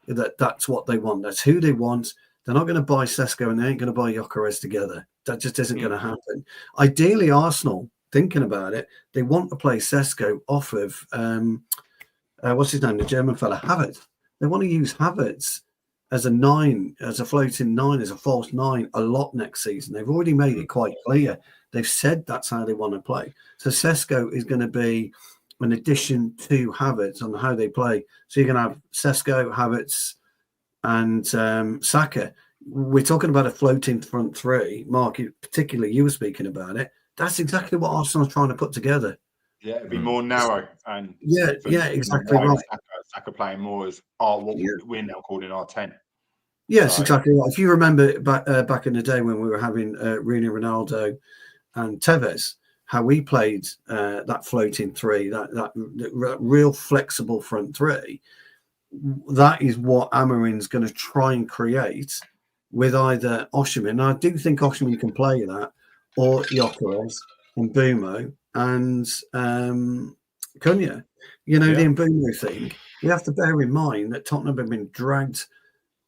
that that's what they want. That's who they want. They're not going to buy Sesko, and they ain't going to buy Gyökeres together. That just isn't going to happen. Ideally, Arsenal, thinking about it, they want to play Sesko off of what's his name, the German fella, Havertz. They want to use Havertz as a 9, as a floating 9, as a false 9 a lot next season. They've already made it quite clear. They've said that's how they want to play. So Sesko is going to be an addition to Havertz on how they play. So you're going to have Sesko, Havertz, and Saka. We're talking about a floating front three. Mark, particularly you were speaking about it. That's exactly what Arsenal's trying to put together. Yeah, it'd be more narrow. And exactly right. Saka playing more as what we're now calling our 10. Yes, exactly right. If you remember back in the day when we were having Rooney, Ronaldo and Tevez, how we played that floating three, that real flexible front three, that is what Amarim's going to try and create with either Oshimen. And I do think Oshimen can play that, or Gyökeres and Mbeumo and Cunha. The Mbeumo thing, you have to bear in mind that Tottenham have been dragged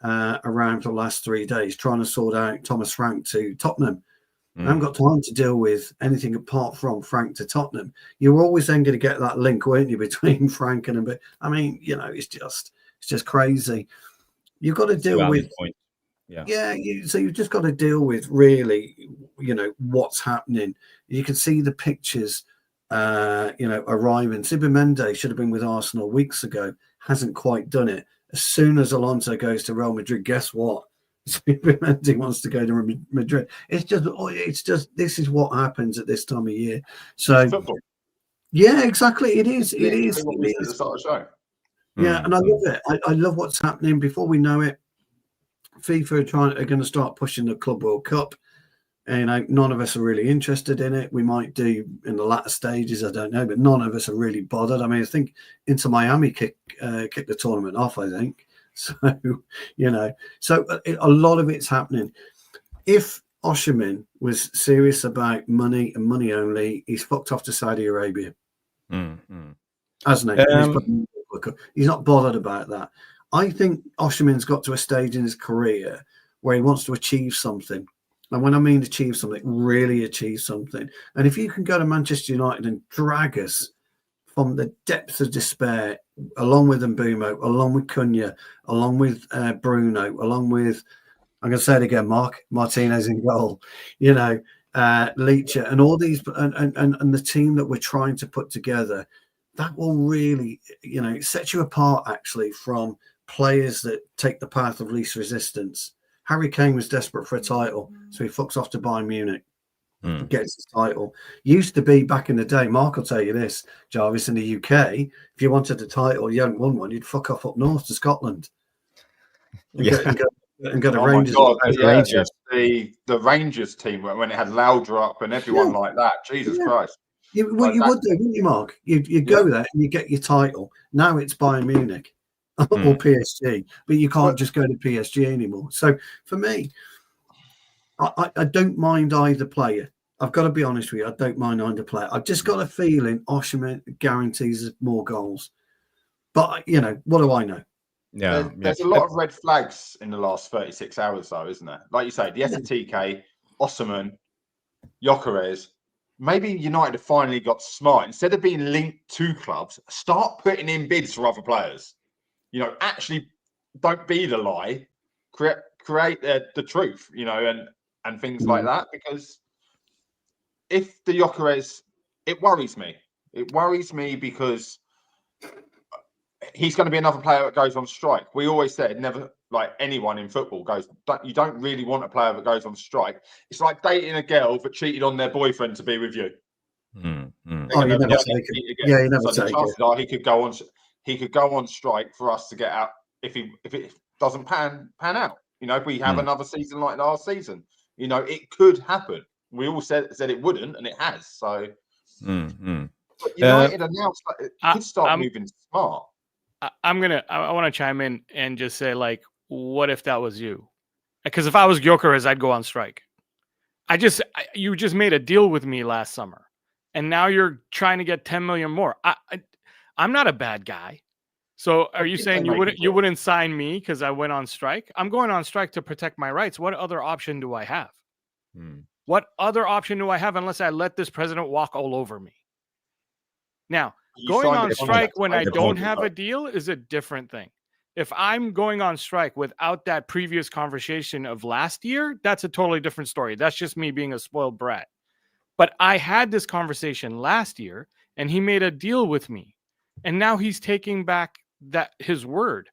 around for the last 3 days trying to sort out Thomas Frank to Tottenham. I haven't got time to deal with anything apart from Frank to Tottenham. You were always then going to get that link, weren't you, between Frank and Mbeumo? I mean, it's just crazy. You've got to deal with point. So you've just got to deal with really, what's happening. You can see the pictures, arriving. Zubimendi should have been with Arsenal weeks ago. Hasn't quite done it. As soon as Alonso goes to Real Madrid, guess what? Zubimendi wants to go to Madrid. It's just this is what happens at this time of year. So football. Yeah, exactly. It is. It is. At the start of the show. Yeah, and I love it. I love what's happening. Before we know it, FIFA are going to start pushing the Club World Cup. And none of us are really interested in it. We might do in the latter stages, I don't know, but none of us are really bothered. I mean, I think Inter Miami kicked the tournament off, I think. So, so a lot of it's happening. If Oshimen was serious about money and money only, he's fucked off to Saudi Arabia. Hasn't he? He's not bothered about that. I think Oshimen's got to a stage in his career where he wants to achieve something. And when I mean achieve something, really achieve something. And if you can go to Manchester United and drag us from the depths of despair, along with Mbeumo, along with Cunha, along with Bruno, along with I'm going to say it again, Mark. Martinez in goal. Leacher and all these, and the team that we're trying to put together, that will really, set you apart actually from players that take the path of least resistance. Harry Kane was desperate for a title, so he fucks off to Bayern Munich, gets his title. Used to be back in the day, Mark will tell you this, Jarvis, in the UK, if you wanted a title, you hadn't won one, you'd fuck off up north to Scotland. And go to Rangers. My God, Rangers. The Rangers team when it had Laudrup and everyone like that. Jesus Christ. You would do, wouldn't you, Mark? You'd go there and you get your title. Now it's Bayern Munich or PSG, but you can't just go to PSG anymore. So for me, I don't mind either player. I've got to be honest with you. I don't mind either player. I've just got a feeling Oshimen guarantees more goals. But, what do I know? Yeah, there's a lot of red flags in the last 36 hours, though, isn't there? Like you say, the Ekitiké, Oshimen, Gyökeres. Maybe United have finally got smart. Instead of being linked to clubs, start putting in bids for other players. Actually don't be the lie. Create the truth, and things like that. Because if the Gyökeres, it worries me. It worries me because he's going to be another player that goes on strike. We always said never, like anyone in football you don't really want a player that goes on strike. It's like dating a girl that cheated on their boyfriend to be with you. You never take it. Yeah, you never take it. Chances are he could go on strike for us to get out if it doesn't pan out. If we have another season like last season, it could happen. We all said it wouldn't, and it has. So but United are now could start moving smart. I want to chime in and just say, like, what if that was you? Because if I was Gyökeres, I'd go on strike. You just made a deal with me last summer, and now you're trying to get 10 million more. I'm not a bad guy. So are you saying you wouldn't sign me because I went on strike? I'm going on strike to protect my rights. What other option do I have? What other option do I have unless I let this president walk all over me? Now, going on strike when I don't have a deal is a different thing. If I'm going on strike without that previous conversation of last year, that's a totally different story. That's just me being a spoiled brat. But I had this conversation last year, and he made a deal with me. And now he's taking back his word.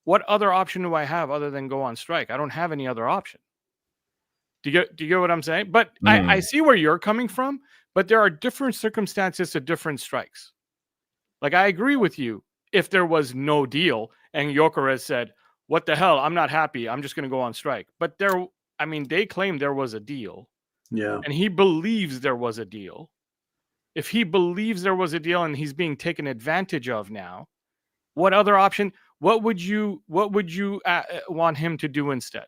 What other option do I have other than go on strike? I don't have any other option. Do you get what I'm saying? But I see where you're coming from, but there are different circumstances to different strikes. Like, I agree with you. If there was no deal and Gyökeres said, what the hell? I'm not happy. I'm just going to go on strike. But they claim there was a deal. Yeah. And he believes there was a deal. If he believes there was a deal and he's being taken advantage of now, what other option? What would you want him to do instead?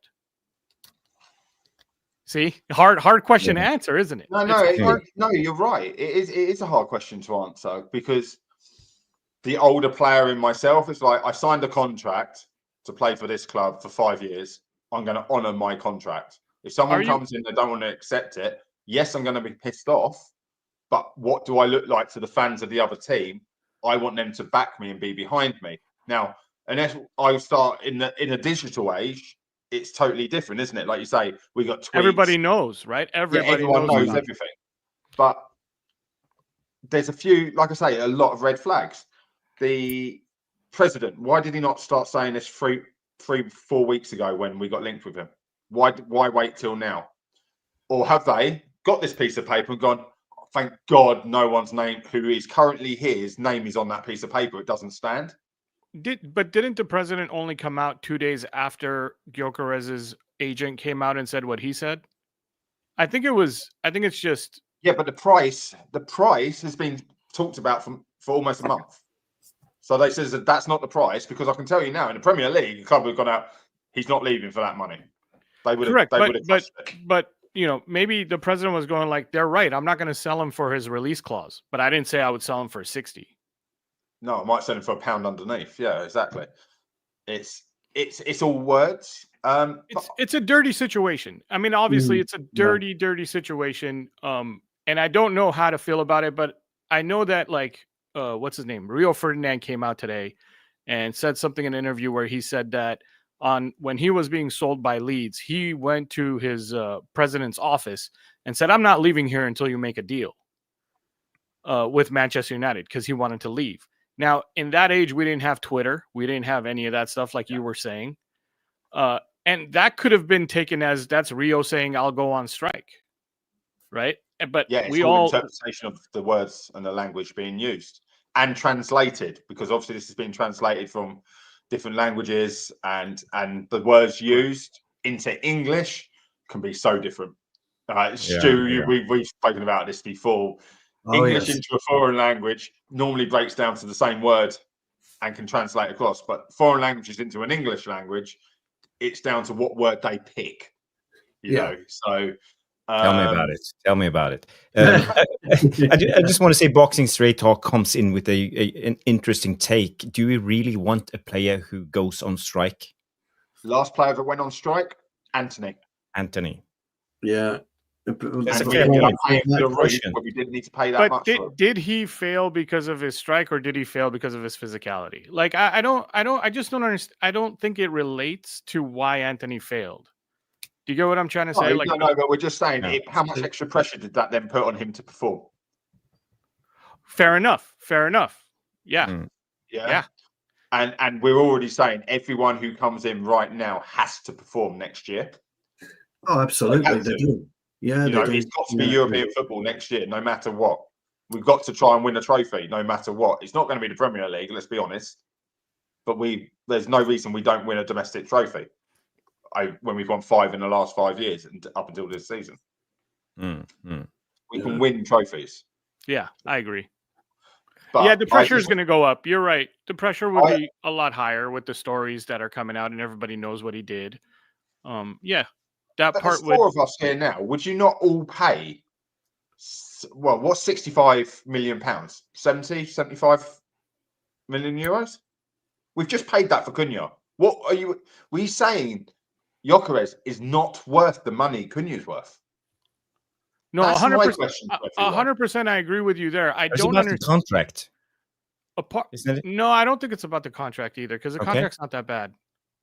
See, hard question to answer, isn't it? No, you're right. It is a hard question to answer because the older player in myself is like, I signed a contract to play for this club for 5 years. I'm going to honour my contract. If someone comes in, they don't want to accept it. Yes, I'm going to be pissed off. But what do I look like to the fans of the other team? I want them to back me and be behind me. Now, unless I start in a digital age, it's totally different, isn't it? Like you say, we got tweets. Everybody knows, right? Everyone knows everything. But there's a few, like I say, a lot of red flags. The president, why did he not start saying this 3-4 weeks ago when we got linked with him? Why wait till now? Or have they got this piece of paper and gone, oh, thank God no one's name who is currently here, his name is on that piece of paper. It doesn't stand. But didn't the president only come out 2 days after Gyökeres's agent came out and said what he said? I think it's just... Yeah, but the price has been talked about for almost a month. So they says that that's not the price, because I can tell you now, in the Premier League, the club would have gone out, he's not leaving for that money. They would have. Correct, but maybe the president was going like, they're right. I'm not going to sell him for his release clause, but I didn't say I would sell him for 60. No, I might sell him for £1 underneath. Yeah, exactly. It's all words. It's a dirty situation. I mean, obviously, it's a dirty situation. And I don't know how to feel about it, but I know that what's his name? Rio Ferdinand came out today and said something in an interview where he said that on when he was being sold by Leeds, he went to his president's office and said, "I'm not leaving here until you make a deal with Manchester United," because he wanted to leave. Now, in that age, we didn't have Twitter. We didn't have any of that stuff like you were saying. And that could have been taken as that's Rio saying, "I'll go on strike." Right? But yeah, it's we all all interpretation of the words and the language being used and translated, because obviously this has been translated from different languages, and the words used into English can be so different. Stu, we've spoken about this before. English into a foreign language normally breaks down to the same word and can translate across, but foreign languages into an English language, it's down to what word they pick. You know, so. Tell me about it. Tell me about it. I just want to say Boxing Straight Talk comes in with an interesting take. Do we really want a player who goes on strike? Last player that went on strike, Anthony. Yeah. That's a we fair point. We didn't need to pay that much. Did he fail because of his strike, or did he fail because of his physicality? Like I just don't understand. I don't think it relates to why Anthony failed. Do you get what I'm trying to say? No, but we're just saying how much extra pressure did that then put on him to perform? Fair enough. Yeah. Yeah. And we're already saying everyone who comes in right now has to perform next year. Oh, absolutely. They do. Yeah, you know, it's got to be European football next year, no matter what. We've got to try and win a trophy, no matter what. It's not going to be the Premier League, let's be honest. But there's no reason we don't win a domestic trophy. When we've won 5 in the last 5 years and up until this season. We can win trophies. Yeah, I agree. But the pressure is going to go up. You're right. The pressure would be a lot higher with the stories that are coming out, and everybody knows what he did. That part. There's 4 of us here now. Would you not all pay? Well, what's 65 million pounds? 70, 75 million euros? We've just paid that for Cunha. What are you? Were you saying? Gyökeres is not worth the money Cunha's worth. No, 100%. 100%. I agree with you there. I don't understand the contract. No, I don't think it's about the contract either, because the contract's not that bad.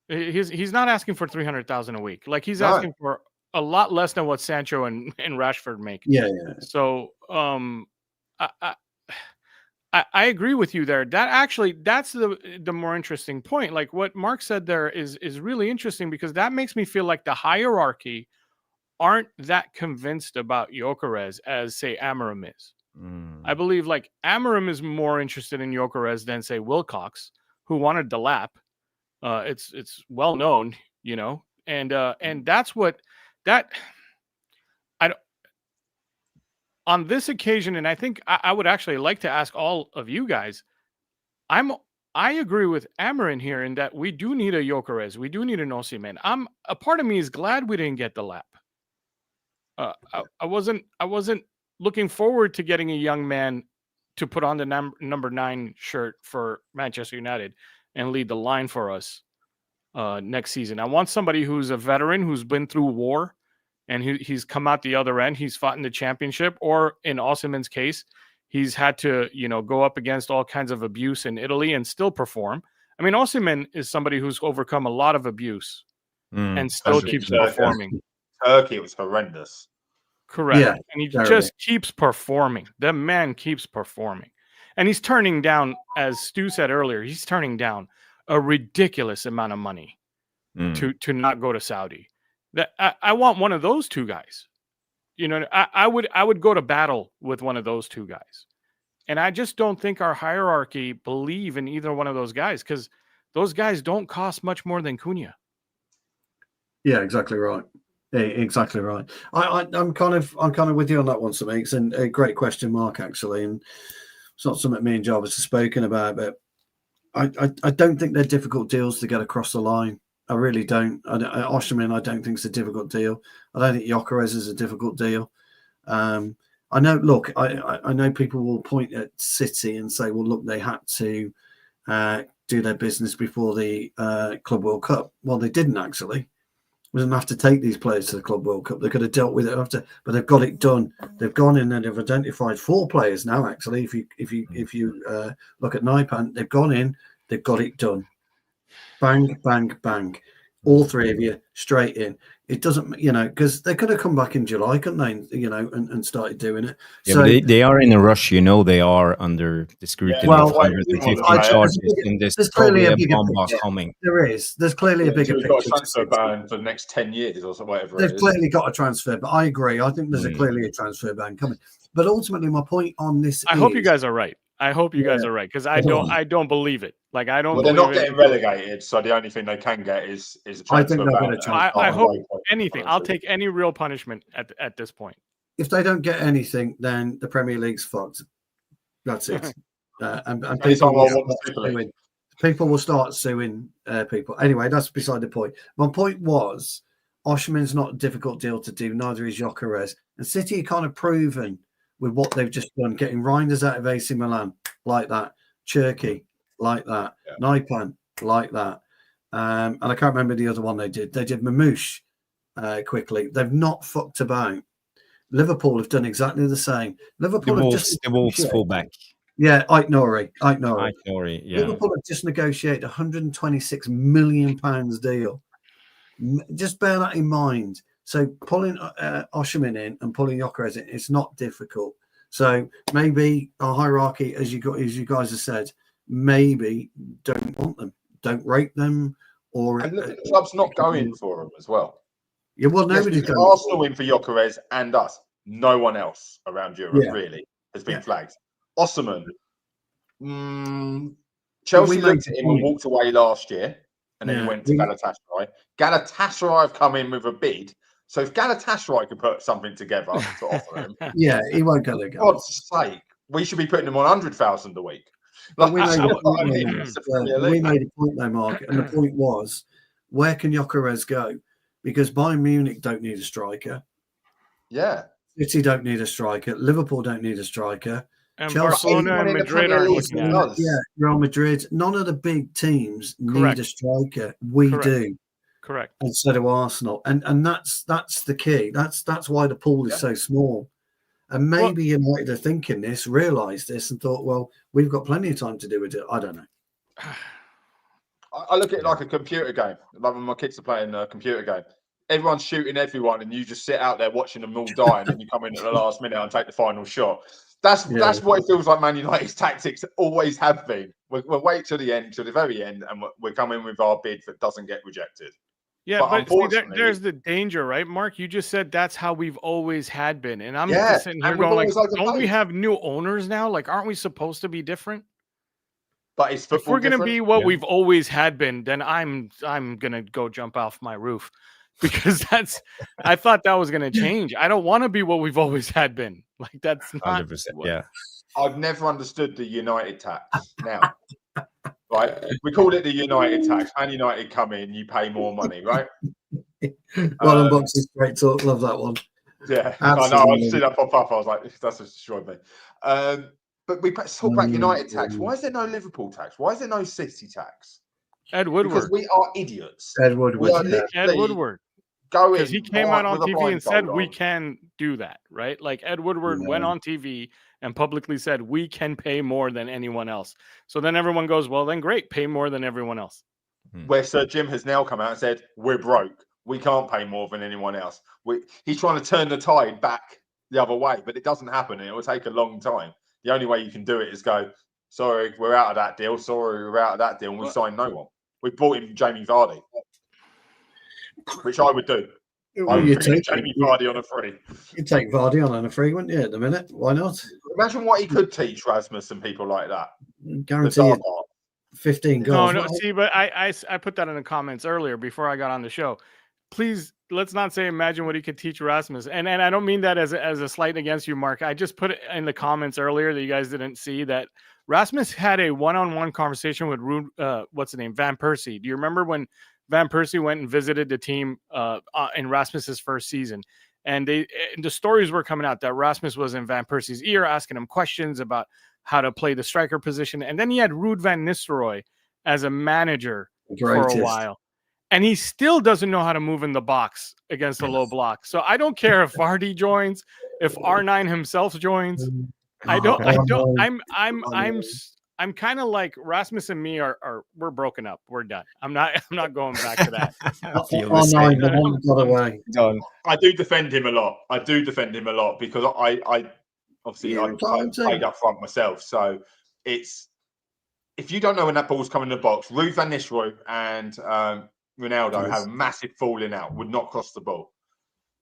He's not asking for 300,000 a week. Like he's asking for a lot less than what Sancho and Rashford make. Yeah. So I agree with you there. That's the more interesting point. Like what Mark said there is really interesting, because that makes me feel like the hierarchy aren't that convinced about Gyökeres as, say, Amarim is. I believe like Amarim is more interested in Gyökeres than, say, Wilcox, who wanted the lap. It's well known, you know, and that's what that. On this occasion, and I think I would actually like to ask all of you guys, I agree with Amarim here in that we do need a Gyökeres, we do need an Osimhen. A part of me is glad we didn't get the lap. I wasn't looking forward to getting a young man to put on the number 9 shirt for Manchester United and lead the line for us next season. I want somebody who's a veteran, who's been through war, and he's come out the other end. He's fought in the championship, or in Osimhen's case, he's had to, go up against all kinds of abuse in Italy and still perform. I mean, Osimhen is somebody who's overcome a lot of abuse and still keeps performing. Turkey was horrendous. Correct. Yeah, and he just keeps performing. The man keeps performing. And he's turning down, as Stu said earlier, he's turning down a ridiculous amount of money to not go to Saudi. That I want one of those two guys. I would go to battle with one of those two guys. And I just don't think our hierarchy believe in either one of those guys, because those guys don't cost much more than Cunha. Yeah, exactly right. Exactly right. I'm kind of with you on that one, Samik. And a great question mark, actually. And it's not something me and Jarvis have spoken about, but I don't think they're difficult deals to get across the line. I really don't. Oshimen, I don't think it's a difficult deal. I don't think Gyökeres is a difficult deal. I know. Look, I know people will point at City and say, "Well, look, they had to do their business before the Club World Cup." Well, they didn't actually. We didn't have to take these players to the Club World Cup. They could have dealt with it after, but they've got it done. They've gone in and they've identified 4 players now. Actually, if you look at NIPAN, they've gone in, they've got it done. Bang, bang, bang. all three of you straight in. It doesn't, because they could have come back in July, couldn't they? And started doing it. Yeah, so but they are in a rush. They are under the scrutiny of 150 charges, and there's probably a bomb coming. There is. There's clearly a bigger picture. Got a transfer ban for the next 10 years or whatever. They've clearly got a transfer, but I agree. I think there's clearly a transfer ban coming. But ultimately, my point on this I hope you guys are right. I hope you guys are right, because I don't believe it. Like, I don't. Well, they're not getting relegated, so the only thing they can get is a transfer ban. I hope anything. I'll take any real punishment at this point. If they don't get anything, then the Premier League's fucked. That's it. And people will start suing people. Anyway, that's beside the point. My point was, Oshimen's not a difficult deal to do. Neither is Gyökeres. And City are kind of proven with what they've just done, getting Reinders out of AC Milan like that, Cherky like that, Naipan like that, and I can't remember the other one they did. They did Mamouche quickly. They've not fucked about. Liverpool have done exactly the same. Liverpool the have Wolves fullback. Yeah, Ike Nori. Yeah. Liverpool have just negotiated a £126 million deal. Just bear that in mind. So pulling Oshimen in and pulling Gyökeres in, it's not difficult. So maybe a hierarchy, as you guys have said, maybe don't want them, don't rate them, or and look, the club's not going for them as well. Yeah, well, nobody's going. Arsenal in for Gyökeres and us. No one else around Europe really has been flagged. Osimhen, Chelsea looked at him and walked away last year, and then he went to Galatasaray. Galatasaray have come in with a bid. So if Galatasaray could put something together to offer him, he won't go there. For God's sake, we should be putting him on 100,000 a week. Like, we made a point though, Mark, and the point was, where can Gyökeres go? Because Bayern Munich don't need a striker. Yeah. City don't need a striker. Liverpool don't need a striker. And Chelsea, Barcelona and Madrid are looking at it. Yeah, Real Madrid. None of the big teams need a striker. We do. Correct. Instead of Arsenal. And that's the key. That's why the pool is so small. And maybe United are thinking this, realised this, and thought, well, we've got plenty of time to do it. I don't know. I look at it like a computer game. Like when my kids are playing a computer game. Everyone's shooting everyone, and you just sit out there watching them all die, and then you come in at the last minute and take the final shot. That's what it feels like Man United's tactics always have been. We'll wait till the end, till the very end, and we're coming with our bid that doesn't get rejected. Yeah, but see, there's the danger, right, Mark? You just said that's how we've always had been. And I'm just sitting here going, like, don't we have new owners now? Like, aren't we supposed to be different? But if we're going to be what we've always had been, then I'm going to go jump off my roof, because I thought that was going to change. I don't want to be what we've always had been. Like, that's not 100%. Yeah. I've never understood the United tax now. Right, we called it the United tax. Man United come in, you pay more money, right? Well, Box's great talk. Love that one. Yeah, absolutely. I know. I've seen that pop up. I was like, that's just destroyed me. But we talk about United tax. Why is there no Liverpool tax? Why is there no City tax? Ed Woodward. Because we are idiots. Ed Woodward. Ed Woodward. Because he came out on TV and said we can do that, right? Like, Ed Woodward went on TV and publicly said we can pay more than anyone else. So then everyone goes, well, then great, pay more than everyone else. Where Sir Jim has now come out and said we're broke, we can't pay more than anyone else. He's trying to turn the tide back the other way, but it doesn't happen, and it will take a long time. The only way you can do it is go, sorry, we're out of that deal. Sorry, we're out of that deal, and we signed no one. We brought in Jamie Vardy, which I would do. I would take Jamie Vardy on a free. You'd take Vardy on a free, wouldn't you, at the minute? Why not? Imagine what he could teach Rasmus and people like that. Guarantee it. 15 goals. No, see, but I put that in the comments earlier before I got on the show. Please, let's not say imagine what he could teach Rasmus. And I don't mean that as a slight against you, Mark. I just put it in the comments earlier that you guys didn't see, that Rasmus had a one-on-one conversation with what's the name? Van Persie. Do you remember when Van Persie went and visited the team in Rasmus's first season? And the stories were coming out that Rasmus was in Van Persie's ear asking him questions about how to play the striker position. And then he had Ruud van Nistelrooy as a manager for a while. And he still doesn't know how to move in the box against a low block. So I don't care if Vardy joins, if R9 himself joins. I'm I'm kind of like Rasmus and me are we're broken up. We're done. I'm not going back to that. I feel the same. Done. I do defend him a lot. Because I obviously I played up front myself. So it's, if you don't know when that ball's coming in the box, Ruud van Nistelrooy and Ronaldo have a massive falling out, would not cross the ball.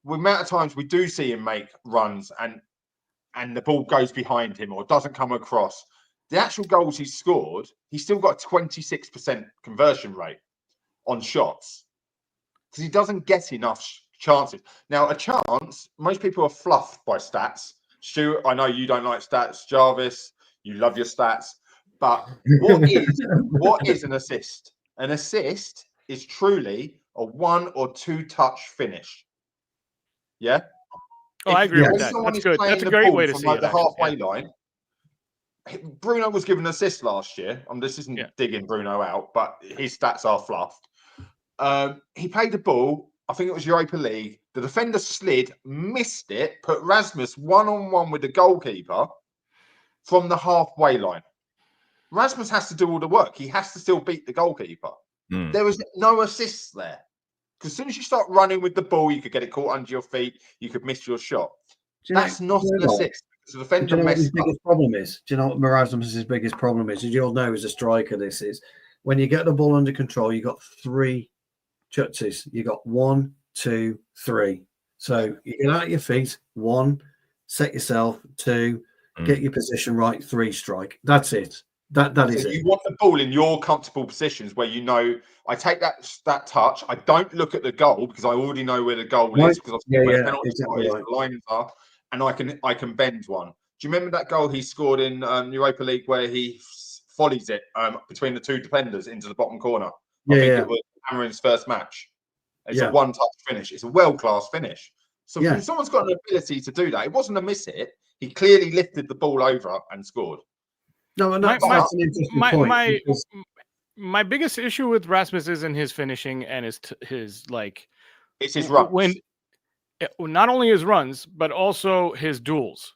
The amount of times we do see him make runs and the ball goes behind him or doesn't come across, the actual goals he's scored, he's still got a 26% conversion rate on shots because he doesn't get enough chances. Now, a chance, most people are fluffed by stats. Stuart, I know you don't like stats. Jarvis, you love your stats. But what is an assist? An assist is truly a 1 or 2 touch finish. Yeah? Oh, I agree with that. That's good. That's a great way to see it. The halfway line. Bruno was given an assist last year. This isn't digging Bruno out, but his stats are fluffed. He played the ball, I think it was Europa League. The defender slid, missed it, put Rasmus one-on-one with the goalkeeper from the halfway line. Rasmus has to do all the work. He has to still beat the goalkeeper. There was no assists there. Because as soon as you start running with the ball, you could get it caught under your feet. You could miss your shot. That's not an assist. The defender do you know what his messed up. biggest problem is? Do you know what Rasmus's biggest problem is? As you'll know as a striker, this is when you get the ball under control, you got 3 touches. You got 1, 2, 3. So you get out of your feet, 1, set yourself, 2, get your position right, 3, strike. That's it. That is it. You want the ball in your comfortable positions where you know I take that touch. I don't look at the goal because I already know where the goal is because where the penalty is, the lines are, and I can bend one. Do you remember that goal he scored in Europa League where he volleys it between the 2 defenders into the bottom corner? I think it was Amarim's first match. It's a one-touch finish. It's a world-class finish. So when someone's got an ability to do that, it wasn't a miss hit. He clearly lifted the ball over and scored. No, that's an interesting point. My biggest issue with Rasmus isn't his finishing and his like. It's his runs. Not only his runs, but also his duels.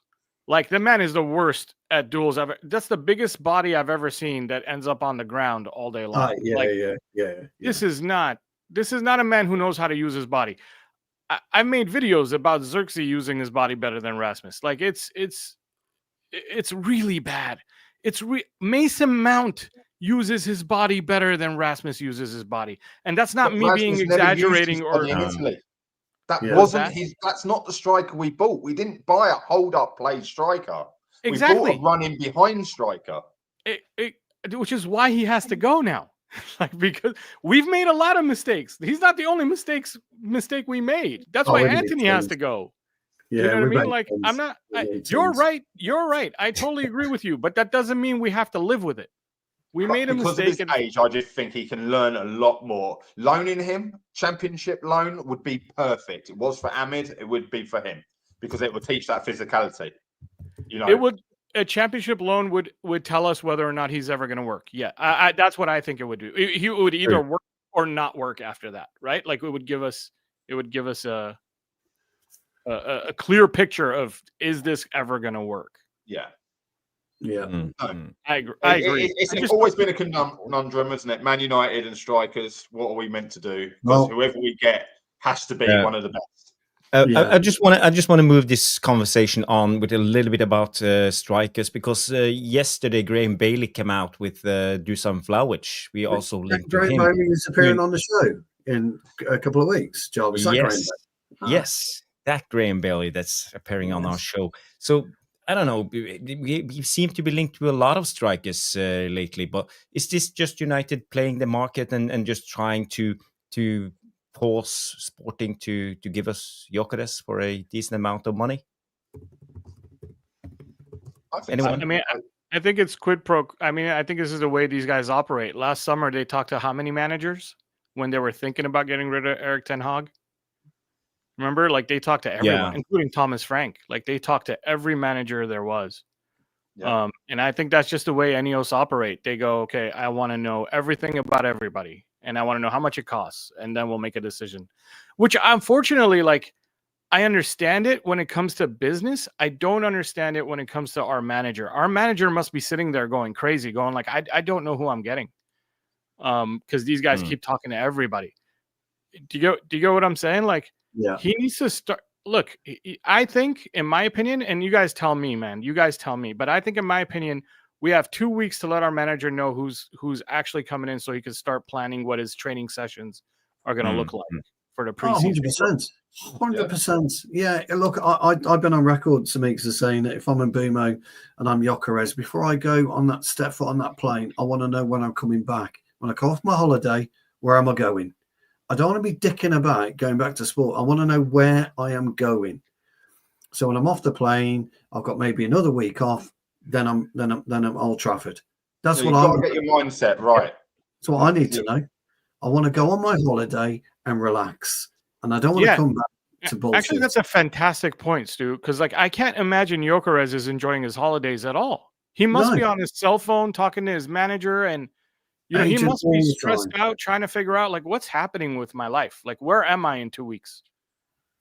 Like, the man is the worst at duels ever. That's the biggest body I've ever seen that ends up on the ground all day long. This is not a man who knows how to use his body. I've made videos about Zirkzee using his body better than Rasmus. Like, it's really bad. Mason Mount uses his body better than Rasmus uses his body, and that's not me being exaggerating or. That wasn't his. That's not the striker we bought. We didn't buy a hold-up play striker. Exactly. We bought a running behind striker. Which is why he has to go now. Like, because we've made a lot of mistakes. He's not the only mistake we made. That's why Anthony has to go. Yeah, you know what I mean? Like, I'm not. You're right. You're right. I totally agree with you. But that doesn't mean we have to live with it. We made a mistake. Because of his age, I just think he can learn a lot more. Loaning him, championship loan, would be perfect. It was for Amid. It would be for him because it would teach that physicality. You know, it would. A championship loan would tell us whether or not he's ever going to work. Yeah, that's what I think it would do. He would either work or not work after that, right? Like, it would give us a clear picture of, is this ever going to work? Yeah. Yeah, I agree. It's always been a conundrum, isn't it? Man United and strikers, what are we meant to do? Because whoever we get has to be one of the best. I just want to move this conversation on with a little bit about strikers, because yesterday Graham Bailey came out with Dusan Vlahovic. We also linked to him. Graham Bailey is appearing on the show in a couple of weeks. Jarvis, yes, that Graham Bailey that's appearing on our show. So I don't know. We seem to be linked to a lot of strikers lately, but is this just United playing the market and just trying to force Sporting to give us Gyökeres for a decent amount of money? I think it's quid pro. I mean, I think this is the way these guys operate. Last summer, they talked to how many managers when they were thinking about getting rid of Erik ten Hag? Remember, like, they talked to everyone, including Thomas Frank. Like, they talked to every manager there was. Yeah. And I think that's just the way Ineos operate. They go, okay, I want to know everything about everybody, and I want to know how much it costs, and then we'll make a decision. Which, unfortunately, like, I understand it when it comes to business. I don't understand it when it comes to our manager. Our manager must be sitting there going crazy, going like, I don't know who I'm getting. Because these guys keep talking to everybody. Do you get what I'm saying? Like, he needs to start. Look, I think, in my opinion, and you guys tell me, man, but I think, in my opinion, we have 2 weeks to let our manager know who's actually coming in so he can start planning what his training sessions are going to look like for the preseason. 100%. Yeah, look, I've been on record, Samix, as saying that if I'm Mbeumo and I'm Gyökeres, before I go on that step foot on that plane, I want to know when I'm coming back. When I come off my holiday, where am I going? I don't want to be dicking about going back to sport. I want to know where I am going. So when I'm off the plane, I've got maybe another week off. Then I'm Old Trafford. That's what I want. Get your mindset right. That's what I need to know. I want to go on my holiday and relax, and I don't want to come back to bullshit. Actually, that's a fantastic point, Stu. Because like I can't imagine Gyökeres is enjoying his holidays at all. He must be on his cell phone talking to his manager, and he must be stressed out trying to figure out like what's happening with my life. Like, where am I in 2 weeks?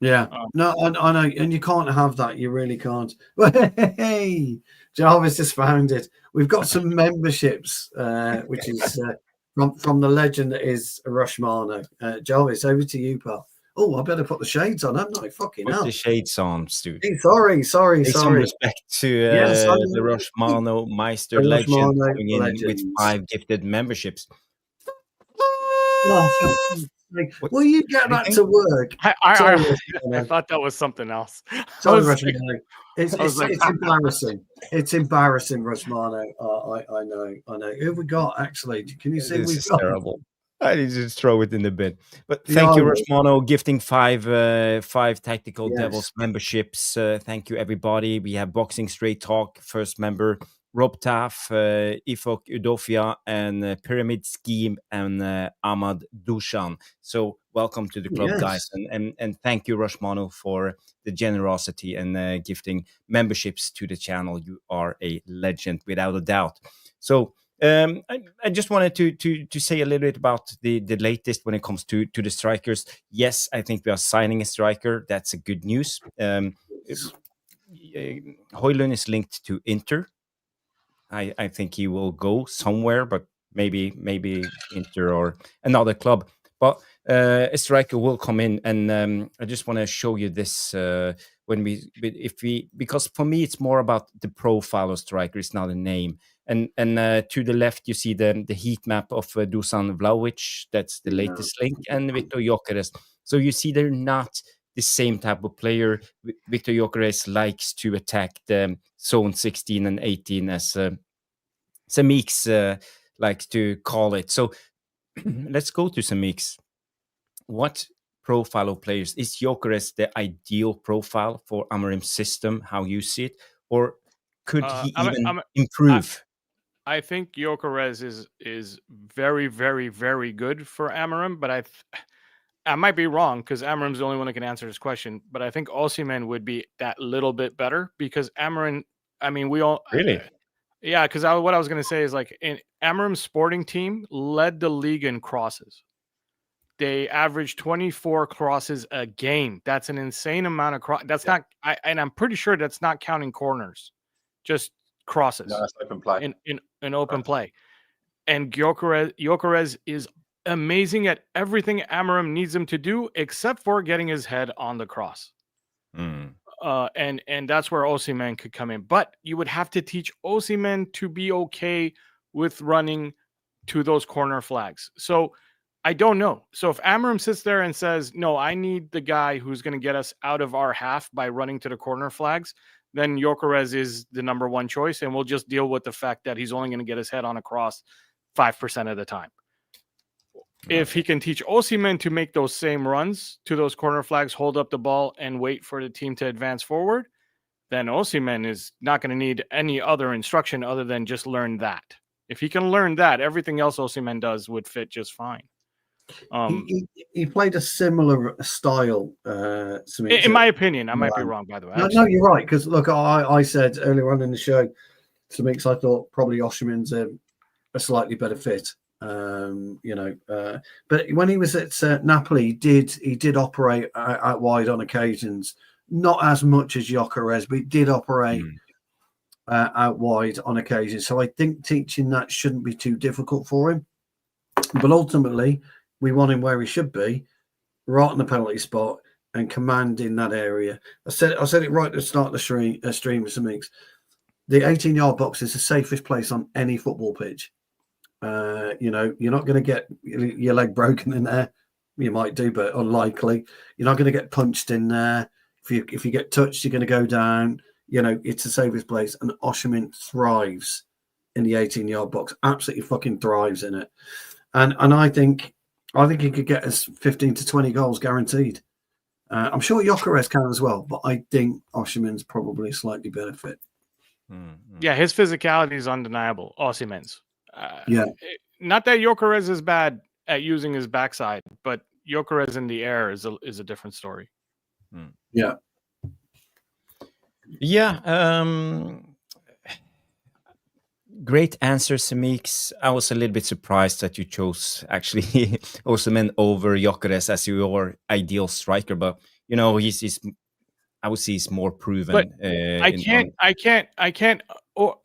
Yeah, no, I know, and you can't have that. You really can't. Hey, Jarvis just found it. We've got some memberships, which is from the legend that is Rushmano. Jarvis, over to you, pal. Oh, I better put the shades on, haven't I? Fucking hell. Put the shades on, Stu. Hey, sorry. Some respect to the Rushmano Meister legend coming in with 5 gifted memberships. Will you get back to work? I thought that was something else. Sorry, Rushmano. It's embarrassing. It's embarrassing, Rushmano. I know. Who have we got, actually? Can you see? This is terrible. I need to just throw it in the bin. But thank you, Rushmano, gifting 5 Tactical Devils memberships. Thank you, everybody. We have Boxing Straight Talk, first member, Rob Taff, Ifok Udofia, and Pyramid Scheme, and Ahmad Dushan. So welcome to the club, guys. And thank you, Rushmano, for the generosity and gifting memberships to the channel. You are a legend, without a doubt. So I just wanted to say a little bit about the latest when it comes to the strikers. Yes, I think we are signing a striker. That's a good news. Højlund is linked to Inter. I think he will go somewhere, but maybe Inter or another club. But a striker will come in, and I just want to show you this because for me it's more about the profile of striker. It's not a name. And to the left you see the heat map of Dusan Vlahovic. That's the latest link, and Viktor Gyökeres. So you see they're not the same type of player. Viktor Gyökeres likes to attack the zone 16 and 18, as Samix likes to call it. So let's go to Samix. What profile of players is Gyökeres the ideal profile for Amarim's system? How you see it, or could he even improve? I think Gyökeres is very, very, very good for Amarim, but I might be wrong because Amarim's the only one that can answer this question. But I think Osimhen would be that little bit better because Amarim. I mean, we all really. Yeah, because what I was going to say is like Amarim's Sporting team led the league in crosses. They averaged 24 crosses a game. That's an insane amount of cross. That's not, and I'm pretty sure that's not counting corners, just crosses. No, that's open play. In open play. And Gyökeres is amazing at everything Amarim needs him to do, except for getting his head on the cross. And that's where Osimhen could come in. But you would have to teach Osimhen to be okay with running to those corner flags. So I don't know. So if Amarim sits there and says, no, I need the guy who's going to get us out of our half by running to the corner flags, then Gyökeres is the number one choice, and we'll just deal with the fact that he's only going to get his head on a cross 5% of the time. If he can teach Osimhen to make those same runs to those corner flags, hold up the ball, and wait for the team to advance forward, then Osimhen is not going to need any other instruction other than just learn that. If he can learn that, everything else Osimhen does would fit just fine. He played a similar style. In my opinion, I might be wrong, by the way. No, you're right. Because look, I said earlier on in the show, Samix, I thought probably Oshimen's a slightly better fit. But when he was at Napoli, he did operate out wide on occasions, not as much as Gyökeres, but he did operate out wide on occasion. So I think teaching that shouldn't be too difficult for him. But ultimately, we want him where he should be, right in the penalty spot and commanding that area. I said it right at the start of the stream with some mix. The 18-yard box is the safest place on any football pitch. You're not going to get your leg broken in there. You might do, but unlikely. You're not going to get punched in there. If you get touched, you're going to go down. It's the safest place. And Oshimen thrives in the 18-yard box. Absolutely fucking thrives in it. And I think he could get us 15 to 20 goals guaranteed. I'm sure Gyökeres can as well, but I think Oshimen's probably a slightly better fit. Yeah, his physicality is undeniable. Osimhen's. Not that Gyökeres is bad at using his backside, but Gyökeres in the air is a different story. Yeah. Great answer, Samix. I was a little bit surprised that you chose actually Osimhen over Gyökeres as your ideal striker, but he's I would say he's more proven. But I can't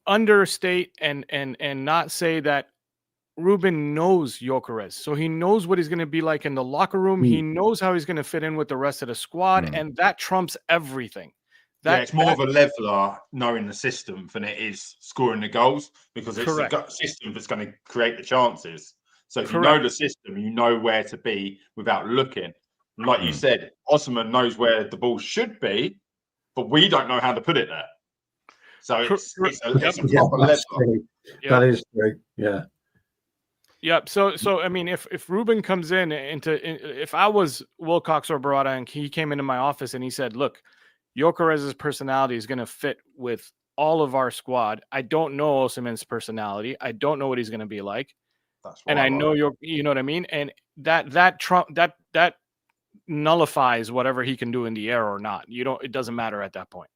understate and not say that Ruben knows Gyökeres, so he knows what he's going to be like in the locker room. He knows how he's going to fit in with the rest of the squad, and that trumps everything. It's more of a leveler knowing the system than it is scoring the goals, because it's the system that's going to create the chances. So if you know the system, you know where to be without looking. And like you said, Osimhen knows where the ball should be, but we don't know how to put it there. So it's a proper leveler. That is true. Yeah. Yep. So I mean, if Ruben comes if I was Wilcox or Barada and he came into my office and he said, "Look, Gyökeres' personality is going to fit with all of our squad. I don't know Osimhen's personality. I don't know what he's going to be like, and I know you know what I mean. And that nullifies whatever he can do in the air or not. It doesn't matter at that point.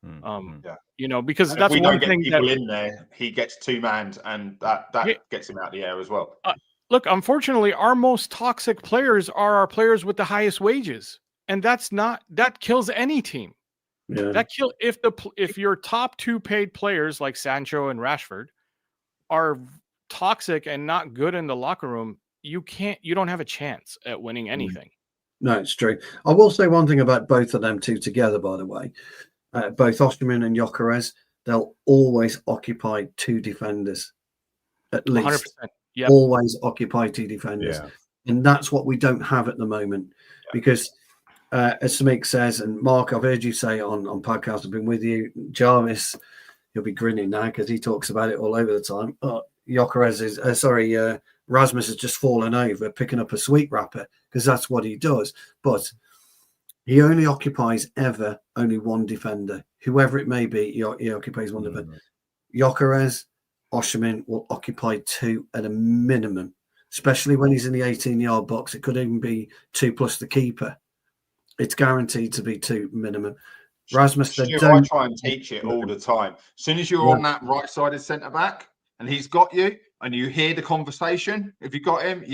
Because that's one thing that in there, he gets two-manned, and that gets him out the air as well. Look, unfortunately, our most toxic players are our players with the highest wages, and that kills any team. Yeah. If your top two paid players like Sancho and Rashford are toxic and not good in the locker room, you don't have a chance at winning anything. No, it's true. I will say one thing about both of them two together, by the way. Both Oshimen and Gyökeres, they'll always occupy two defenders, at least. 100%. Yep. Always occupy two defenders. Yeah. And that's what we don't have at the moment. Because as Samik says, and Mark, I've heard you say on podcasts, I've been with you, Jarvis, he'll be grinning now because he talks about it all over the time. Rasmus has just fallen over picking up a sweet wrapper because that's what he does. But he only occupies only one defender. Whoever it may be, he occupies one defender. Gyökeres, Oshimen will occupy two at a minimum, especially when he's in the 18-yard box. It could even be two plus the keeper. It's guaranteed to be two minimum. Rasmus, I try and teach it all the time. As soon as you're on that right-sided centre-back and he's got you and you hear the conversation, if you got him,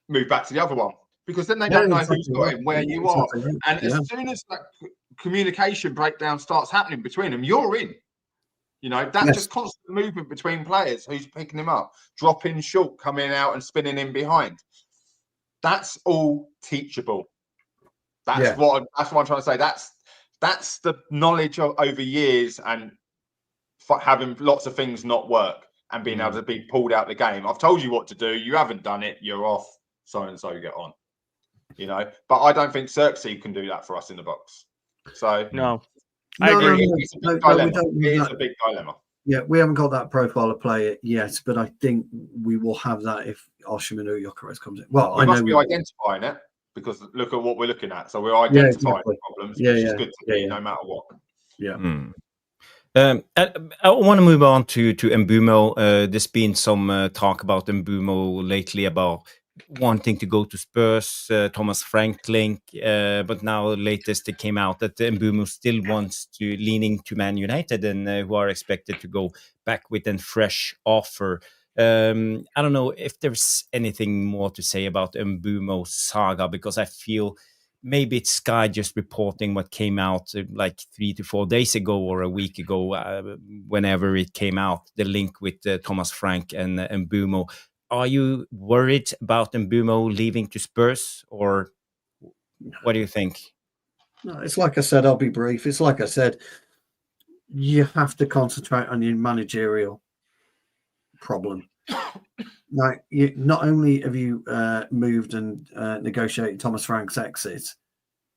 move back to the other one. Because then they don't know who's got him, where you are. And as soon as that communication breakdown starts happening between them, you're in. That's just constant movement between players. Who's picking him up, dropping short, coming out and spinning in behind. That's all teachable. That's what I'm trying to say. That's the knowledge of over years and having lots of things not work and being able to be pulled out of the game. I've told you what to do. You haven't done it. You're off. So and so get on. But I don't think Zirkzee can do that for us in the box. So no, I agree. It's a big dilemma. It is a big dilemma. Yeah, we haven't got that profile of player yet, but I think we will have that if Oshimen or Gyökeres comes in. Well, we must be identifying it because look at what we're looking at. So we're identifying problems, which is good to be no matter what. Yeah. I want to move on to Mbeumo. There's been some talk about Mbeumo lately about wanting to go to Spurs, Thomas Franklin, but now latest it came out that Mbeumo still wants to leaning to Man United and who are expected to go back with a fresh offer. I don't know if there's anything more to say about Mbeumo saga, because I feel maybe it's Sky just reporting what came out like 3 to 4 days ago or a week ago, whenever it came out, the link with Thomas Frank and Mbeumo. Are you worried about Mbeumo leaving to Spurs, or what do you think? No, it's like I said, I'll be brief. It's like I said, you have to concentrate on your managerial problem. Now, not only have you moved and negotiated Thomas Frank's exit,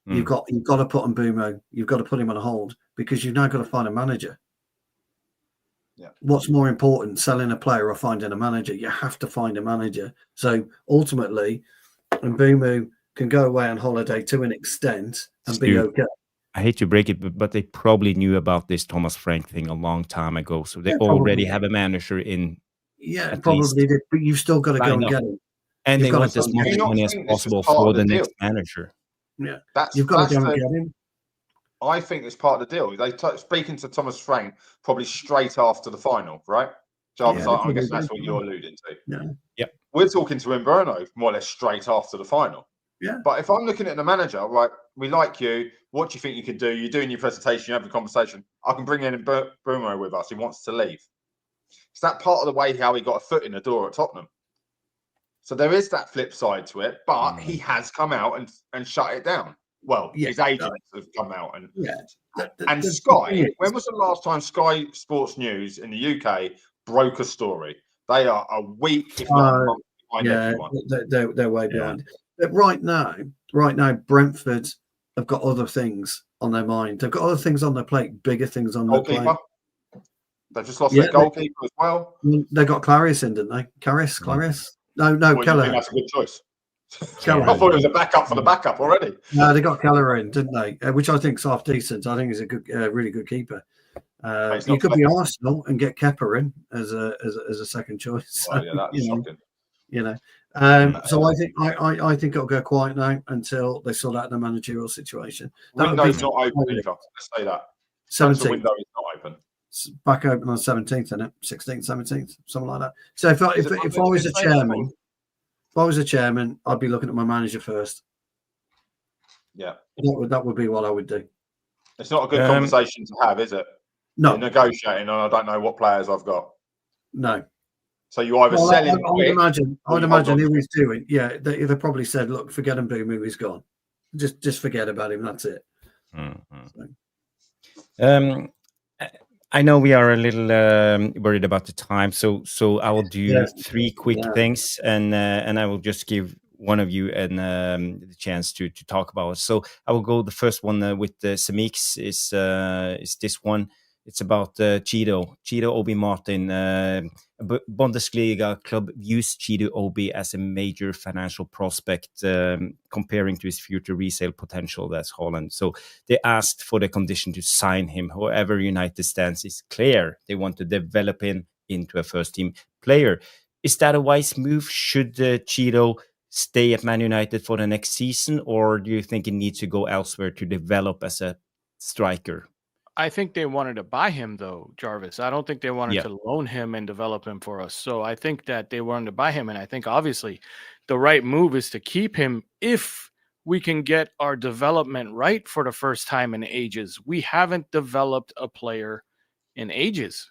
you've got to put on Mbeumo. You've got to put him on hold, because you've now got to find a manager. Yeah. What's more important, selling a player or finding a manager? You have to find a manager. So ultimately, Mbeumo can go away on holiday to an extent and be okay. I hate to break it, but they probably knew about this Thomas Frank thing a long time ago. So they already have a manager in. Yeah, probably did, but you've still got to go and get him. And they want as much money as possible for the next manager. Yeah, you've got to go and get him. I think it's part of the deal. They speaking to Thomas Frank probably straight after the final, right? Jarvis, I guess that's what you're alluding to. Yeah. We're talking to Embeumo more or less straight after the final. Yeah. But if I'm looking at the manager, right, we like you. What do you think you can do? You're doing your presentation, you have a conversation. I can bring in Mbeumo with us. He wants to leave. Is that part of the way how he got a foot in the door at Tottenham? So there is that flip side to it, but he has come out and shut it down. Well, his agents have come out and Sky. When was the last time Sky Sports News in the UK broke a story? They are a week, if not a month behind everyone. They're way behind. But right now, Brentford have got other things on their mind. They've got other things on their plate, bigger things on their plate. They've just lost their goalkeeper as well. They got Clarice in, didn't they? Clarice? No, Keller. That's a good choice. I thought it was a backup for the backup already. No, they got Keller in, didn't they? Which I think's half decent. I think he's a good, really good keeper. You could be Arsenal and get Kepa in as a second choice. Well, yeah, that's shocking. So I think it'll go quiet now until they sort out the managerial situation. Window's not open either. Let's say that. 17th. The window is not open. It's back open on 17th, isn't it? 16th, 17th, something like that. So if I was a chairman. If I was a chairman, I'd be looking at my manager first. Yeah. That would be what I would do. It's not a good conversation to have, is it? No. You're negotiating and I don't know what players I've got. No. So you either sell him. I'd imagine who he's doing. Yeah, they probably said, look, forget Mbeumo, he's gone. Just forget about him, that's it. I know we are a little worried about the time, so I will do 3 quick things, and I will just give one of you the chance to talk about it. So I will go. The first one with the Semix is this one. It's about Chido Obi Martin. Bundesliga club views Chido Obi as a major financial prospect, comparing to his future resale potential. That's Holland. So they asked for the condition to sign him. However, United stance is clear. They want to develop him into a first-team player. Is that a wise move? Should Chido stay at Man United for the next season, or do you think he needs to go elsewhere to develop as a striker? I think they wanted to buy him, though, Jarvis. I don't think they wanted to loan him and develop him for us. So I think that they wanted to buy him. And I think, obviously, the right move is to keep him if we can get our development right for the first time in ages. We haven't developed a player in ages.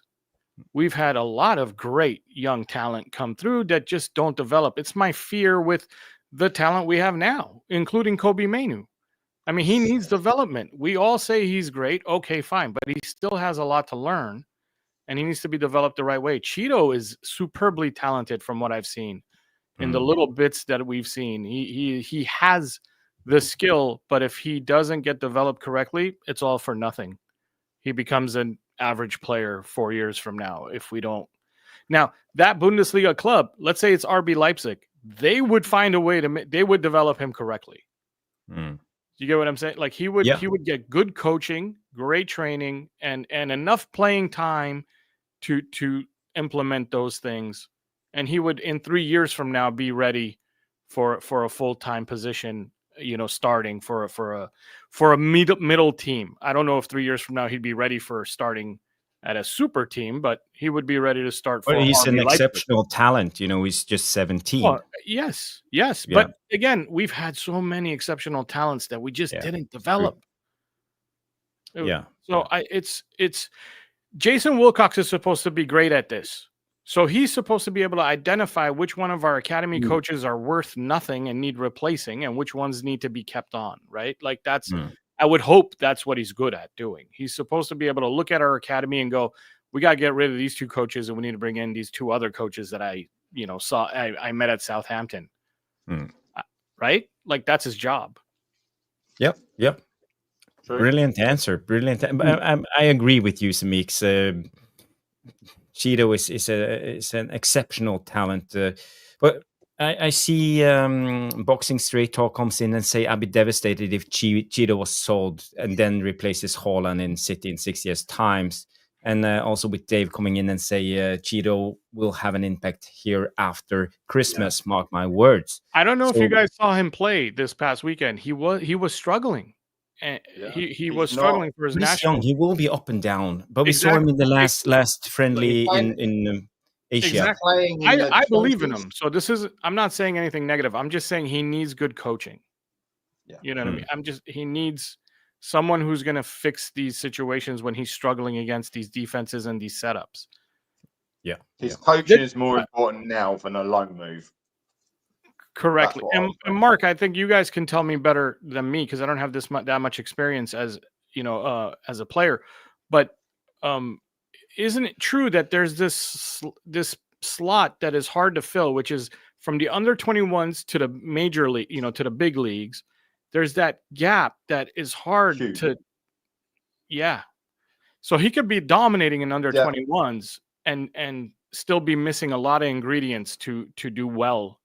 We've had a lot of great young talent come through that just don't develop. It's my fear with the talent we have now, including Kobe Mainoo. I mean, he needs development. We all say he's great. Okay, fine. But he still has a lot to learn, and he needs to be developed the right way. Chido is superbly talented from what I've seen. In the little bits that we've seen, he has the skill, but if he doesn't get developed correctly, it's all for nothing. He becomes an average player 4 years from now if we don't. Now, that Bundesliga club, let's say it's RB Leipzig, they would find a way they would develop him correctly. You get what I'm saying? Like he would get good coaching, great training, and enough playing time to implement those things. And he would, in 3 years from now, be ready for a full-time position, starting for a middle team. I don't know if 3 years from now he'd be ready for starting at a super team, but he would be ready to start for But he's an RB Leipzig. exceptional talent. He's just 17. Well, yes. Yeah. But again, we've had so many exceptional talents that we just didn't develop. Yeah. So it's Jason Wilcox is supposed to be great at this. So he's supposed to be able to identify which one of our academy coaches are worth nothing and need replacing and which ones need to be kept on, right? Like I would hope that's what he's good at doing. He's supposed to be able to look at our academy and go, we got to get rid of these 2 coaches and we need to bring in these 2 other coaches that I met at Southampton. Right? Like that's his job. Yep. True. Brilliant answer. I agree with you, Samix. Chido is an exceptional talent. But I see Boxing Straight Talk comes in and say I'd be devastated if Chido was sold and then replaces Haaland in City in 6 years' times. And also with Dave coming in and say Chido will have an impact here after Christmas. Mark my words. I don't know if you guys saw him play this past weekend. He was struggling. And he was struggling for his national. Young. He will be up and down, but we saw him in the last friendly in Asia. Exactly. I believe in him. So I'm not saying anything negative. I'm just saying he needs good coaching. Yeah. You know what I mean? He needs someone who's going to fix these situations when he's struggling against these defenses and these setups. Yeah. His coaching is more important now than a loan move. Correctly. And Mark, I think you guys can tell me better than me because I don't have that much experience as a player. But isn't it true that there's this slot that is hard to fill, which is from the under 21s to the major league, to the big leagues? There's that gap that is hard to. So he could be dominating in under 21s and still be missing a lot of ingredients to do well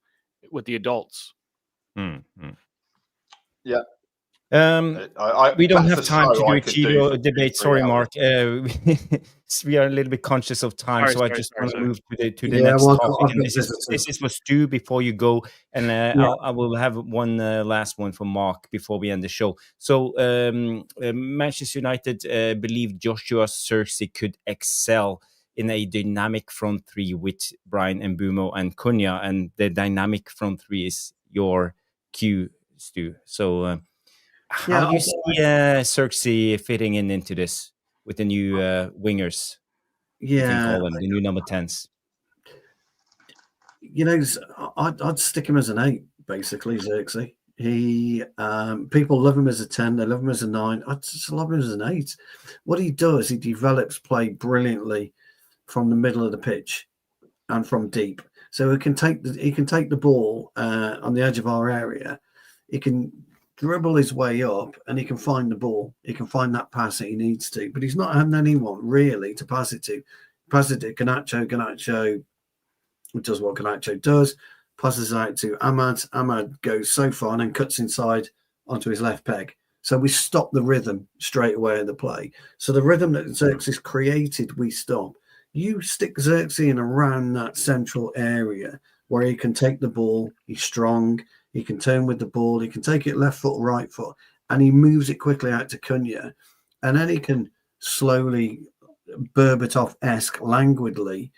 with the adults. Yeah. We don't have time to do a Chido debate. Sorry, Mark. We are a little bit conscious of time, so I just want to move to the next topic. And this was Stu before you go, and I will have one last one for Mark before we end the show. So Manchester United believe Joshua Zirkzee could excel in a dynamic front 3 with Bryan, Mbeumo, and Cunha, and the dynamic front 3 is your cue, Stu. So. How do you see Zirkzee fitting into this with the new wingers? The new number 10s. I'd stick him as an 8, basically, Zirkzee. He people love him as a 10, they love him as a 9. I just love him as an 8. What he does, he develops play brilliantly from the middle of the pitch and from deep. So he can take the ball on the edge of our area. He can dribble his way up and he can find the ball. He can find that pass that he needs to, but he's not having anyone really to pass it to. Pass it to Garnacho. Garnacho does what Garnacho does, passes out to Ahmad. Ahmad goes so far and then cuts inside onto his left peg. So we stop the rhythm straight away of the play. So the rhythm that Zirkzee's created, we stop. You stick Zirkzee in around that central area where he can take the ball, he's strong, he can turn with the ball, he can take it left foot, right foot, and he moves it quickly out to Cunha. And then he can slowly, Berbatov-esque, languidly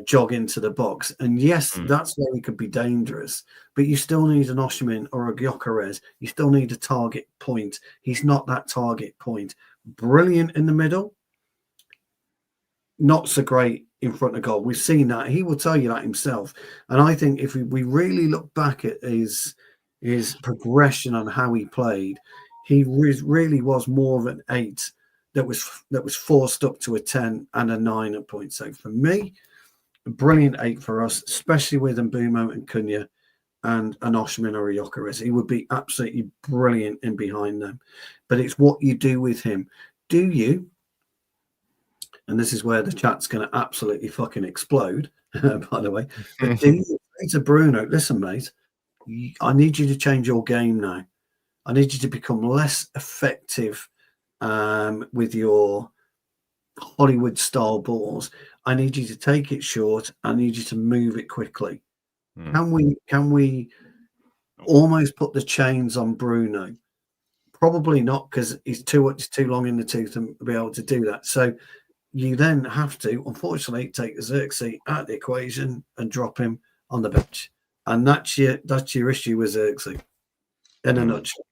jog into the box. And yes, that's where he could be dangerous. But you still need an Oshimen or a Gyökeres. You still need a target point. He's not that target point. Brilliant in the middle. Not so great in front of goal. We've seen that. He will tell you that himself. And I think if we really look back at his progression on how he played, he really was more of an 8 that was forced up to a 10 and a 9 at points. So for me, a brilliant 8 for us, especially with Mbeumo and Cunha and an Oshimen or a Gyökeres. He would be absolutely brilliant in behind them. But it's what you do with him. Do you? And this is where the chat's going to absolutely fucking explode, by the way. But do you say to Bruno, listen, mate, I need you to change your game now. I need you to become less effective with your Hollywood-style balls. I need you to take it short. I need you to move it quickly. Can we almost put the chains on Bruno? Probably not, because he's too long in the tooth and be able to do that. So you then have to, unfortunately, take Zirkzee out of the equation and drop him on the bench. And that's your issue with Zirkzee in a nutshell.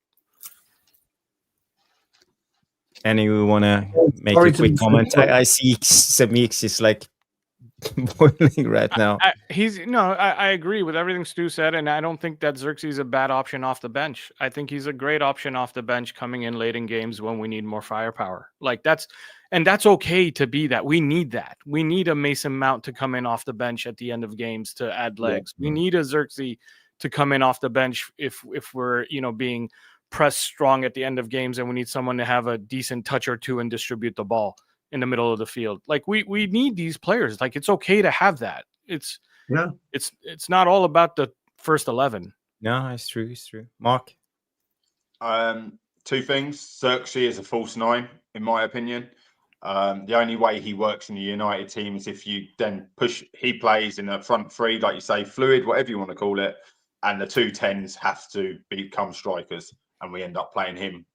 Anyone want to make a quick comment? I see Semix is like boiling right now. I agree with everything Stu said, and I don't think that Zirkzee is a bad option off the bench. I think he's a great option off the bench coming in late in games when we need more firepower. Like that's okay to be that. We need that. We need a Mason Mount to come in off the bench at the end of games to add legs. Yeah. We need a Zirkzee to come in off the bench if we're being pressed strong at the end of games and we need someone to have a decent touch or two and distribute the ball in the middle of the field. Like we need these players. Like it's okay to have that. It's not all about the first 11. No, it's true. Mark? Two things. Zirkzee is a false 9, in my opinion. The only way he works in the United team is if you then he plays in a front three, like you say, fluid, whatever you want to call it, and the 2 10s have to become strikers, and we end up playing him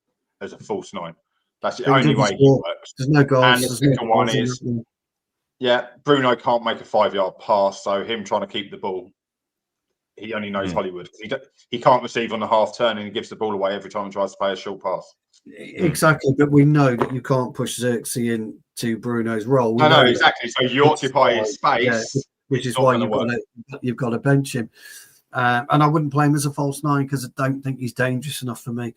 as a false 9. That's the only way he works. There's no goals. And the second one is, Bruno can't make a 5-yard pass, so him trying to keep the ball, he only knows Hollywood. He can't receive on the half turn, and he gives the ball away every time he tries to play a short pass. Exactly, but we know that you can't push Zirkzee into Bruno's role. No, exactly. So you occupy his space, which is why you've got to bench him. And I wouldn't play him as a false 9 because I don't think he's dangerous enough for me.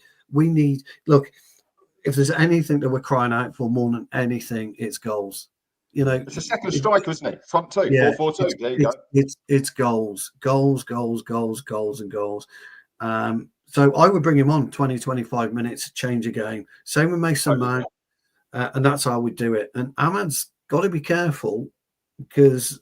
If there's anything that we're crying out for more than anything, it's goals. It's a second striker, isn't it? Front 2, 4-4-2. There you go. It's goals, and goals. So I would bring him on 20-25 minutes to change a game. Same with Mason Mount, and that's how we do it. And Ahmad's got to be careful because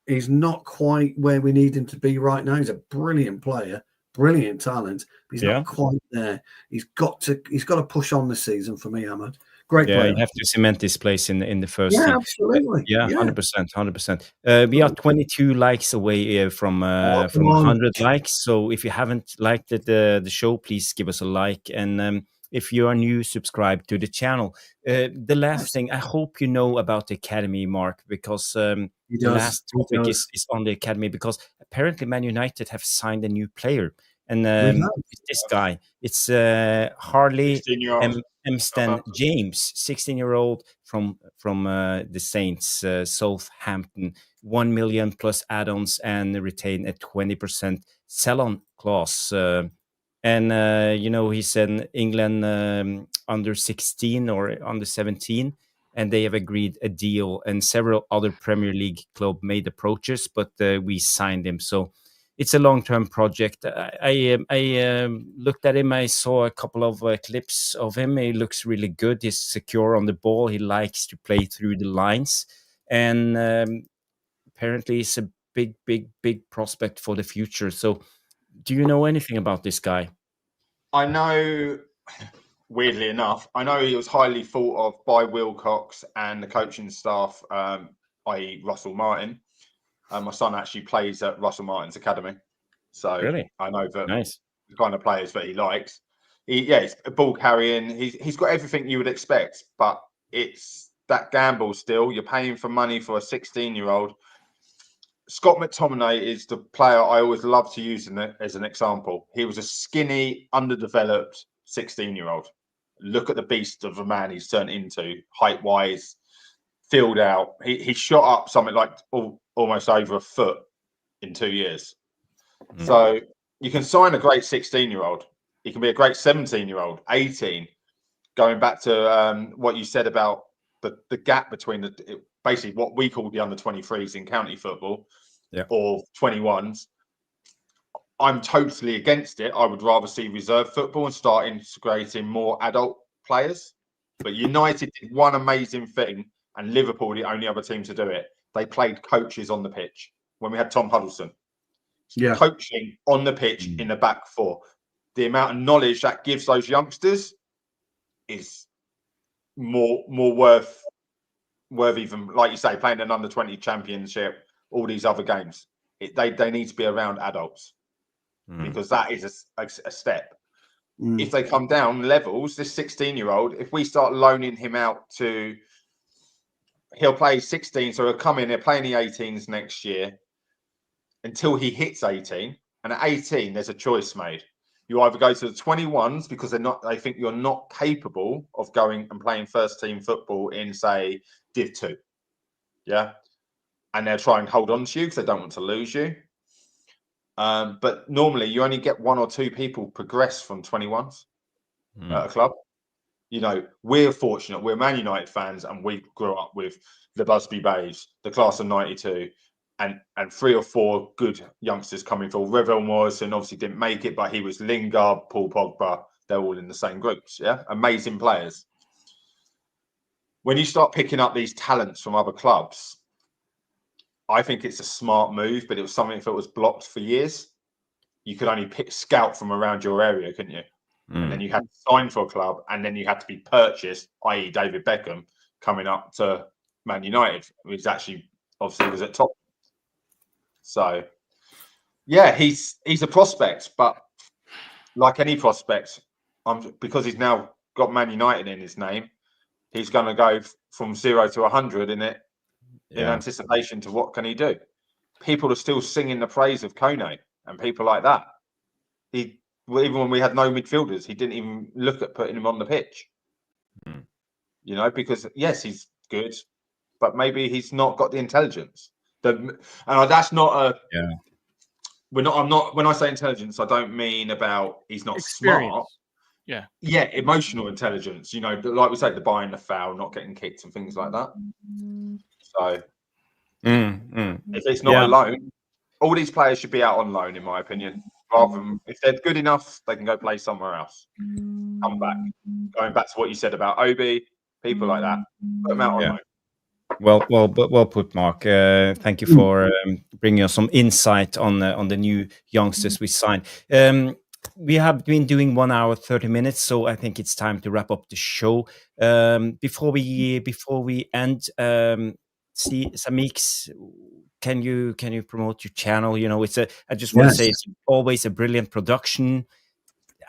he's not quite where we need him to be right now. He's a brilliant player, brilliant talent, but he's not quite there. He's got to push on this season for me, Ahmad. Great player. You have to cement this place in the first team. Absolutely. 100%. We are 22 likes away from 100 likes. So if you haven't liked the show, please give us a like. And if you are new, subscribe to the channel. The last thing, I hope you know about the Academy, Mark, because the last topic is on the Academy, because apparently Man United have signed a new player. And it's this guy. It's Harley Emston James, 16-year-old from the Saints, Southampton. 1 million plus add-ons and retain a 20% sell-on clause. He's in England under 16 or under 17, and they have agreed a deal. And several other Premier League club made approaches, but we signed him. So it's a long-term project. I looked at him. I saw a couple of clips of him. He looks really good. He's secure on the ball. He likes to play through the lines. And apparently he's a big prospect for the future. So do you know anything about this guy? I know, weirdly enough, he was highly thought of by Wilcox and the coaching staff, i.e. Russell Martin. My son actually plays at Russell Martin's academy. So really? I know that the kind of players that he likes. He's a ball carrying. He's got everything you would expect, but it's that gamble still. You're paying for money for a 16-year-old. Scott McTominay is the player I always love to use as an example. He was a skinny, underdeveloped 16-year-old. Look at the beast of a man he's turned into, height-wise, filled out. He shot up something like almost over a foot in 2 years. So you can sign a great 16-year-old. He can be a great 17-year-old, 18. Going back to what you said about the gap between basically what we call the under-23s in county football or 21s. I'm totally against it. I would rather see reserve football and start integrating more adult players. But United did one amazing thing, and Liverpool the only other team to do it. They played coaches on the pitch when we had Tom Huddleston. Coaching on the pitch in the back four. The amount of knowledge that gives those youngsters is more worth even, like you say, playing an under-20 championship, all these other games. They need to be around adults because that is a step. If they come down levels, this 16-year-old, if we start loaning him out to he'll play 16, so he'll come in, he'll play in the 18s next year until he hits 18. And at 18, there's a choice made. You either go to the 21s because they think you're not capable of going and playing first team football in, say, Div 2. Yeah. And they'll try and hold on to you because they don't want to lose you. But normally you only get 1 or 2 people progress from 21s at a club. You know, we're fortunate. We're Man United fans, and we grew up with the Busby Bays, the class of '92, and 3 or 4 good youngsters coming through. Revel Morrison obviously didn't make it, but he was Lingard, Paul Pogba. They're all in the same groups. Yeah, amazing players. When you start picking up these talents from other clubs, I think it's a smart move, but it was something that was blocked for years. You could only scout from around your area, couldn't you? And then you had to sign for a club, and then you had to be purchased, i.e. David Beckham coming up to Man United, which actually obviously was at top. So, yeah, he's a prospect, but like any prospect, because he's now got Man United in his name, he's going to go from 0 to 100 in it, in anticipation to what can he do. People are still singing the praise of Kone and people like that. Even when we had no midfielders, he didn't even look at putting him on the pitch. You know, because yes, he's good, but maybe he's not got the intelligence. And that's not a. Yeah. I'm not. When I say intelligence, I don't mean about he's not smart. Yeah. Yeah, emotional intelligence. You know, like we say, the buying the foul, not getting kicked, and things like that. So, if it's not a loan, all these players should be out on loan, in my opinion. Rather than, if they're good enough, they can go play somewhere else. Come back. Going back to what you said about Obi, people like that. Put them out on loan. Well put, Mark. Thank you for bringing us some insight on the new youngsters we signed. We have been doing 1 hour 30 minutes, so I think it's time to wrap up the show. Before we end, see Samix. Can you promote your channel? You know, I just want to say it's always a brilliant production.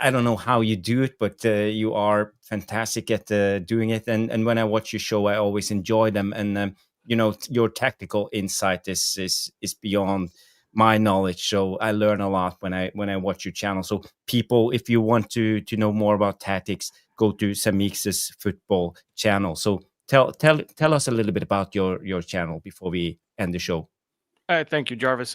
I don't know how you do it, but you are fantastic at doing it. And when I watch your show, I always enjoy them. And you know, your tactical insight is beyond my knowledge. So I learn a lot when I watch your channel. So people, if you want to know more about tactics, go to Samix's football channel. So tell us a little bit about your channel before we end the show. Thank you, Jarvis.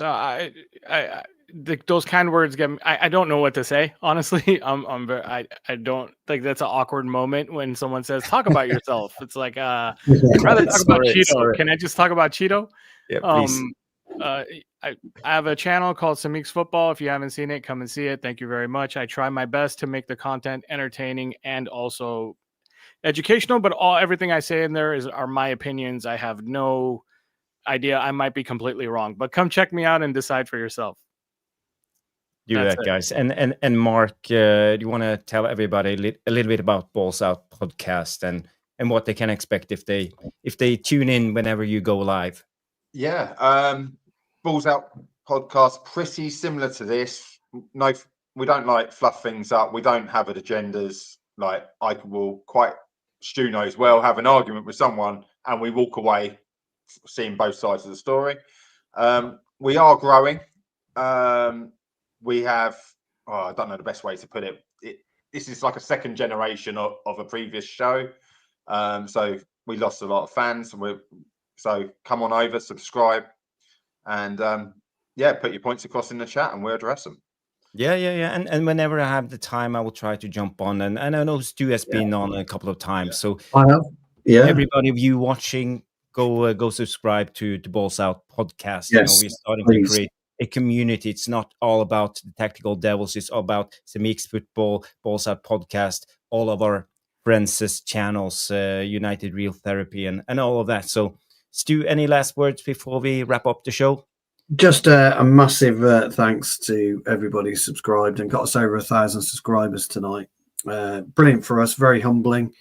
Those kind words get me. I don't know what to say, honestly. I don't think that's an awkward moment when someone says, talk about yourself. It's like, I'd rather talk about Chido. Sorry. Can I just talk about Chido? Yeah, please. I have a channel called Samix Football. If you haven't seen it, come and see it. Thank you very much. I try my best to make the content entertaining and also educational, but everything I say in there are my opinions. I have no idea. I might be completely wrong, but come check me out and decide for yourself. Do that, guys. And Mark, do you want to tell everybody a little bit about Balls Out podcast and what they can expect if they tune in whenever you go live? Yeah, Balls Out podcast, pretty similar to this. No, we don't like fluff things up. We don't have agendas. Like I will Stu knows well, have an argument with someone and we walk away seeing both sides of the story. We are growing. We have, I don't know the best way to put it. This is like a second generation of a previous show. So we lost a lot of fans. So come on over, subscribe, and put your points across in the chat and we'll address them. Yeah. And whenever I have the time, I will try to jump on. And I know Stu has been on a couple of times. So I have. Yeah. Everybody of you watching, go subscribe to the Balls Out podcast. Yes, you know, we're starting to create a community. It's not all about the Tactical Devils. It's all about Samix Football, Balls Out podcast, all of our friends' channels, United Real Therapy, and all of that. So, Stu, any last words before we wrap up the show? Just a massive thanks to everybody who subscribed and got us over 1,000 subscribers tonight. Brilliant for us, very humbling.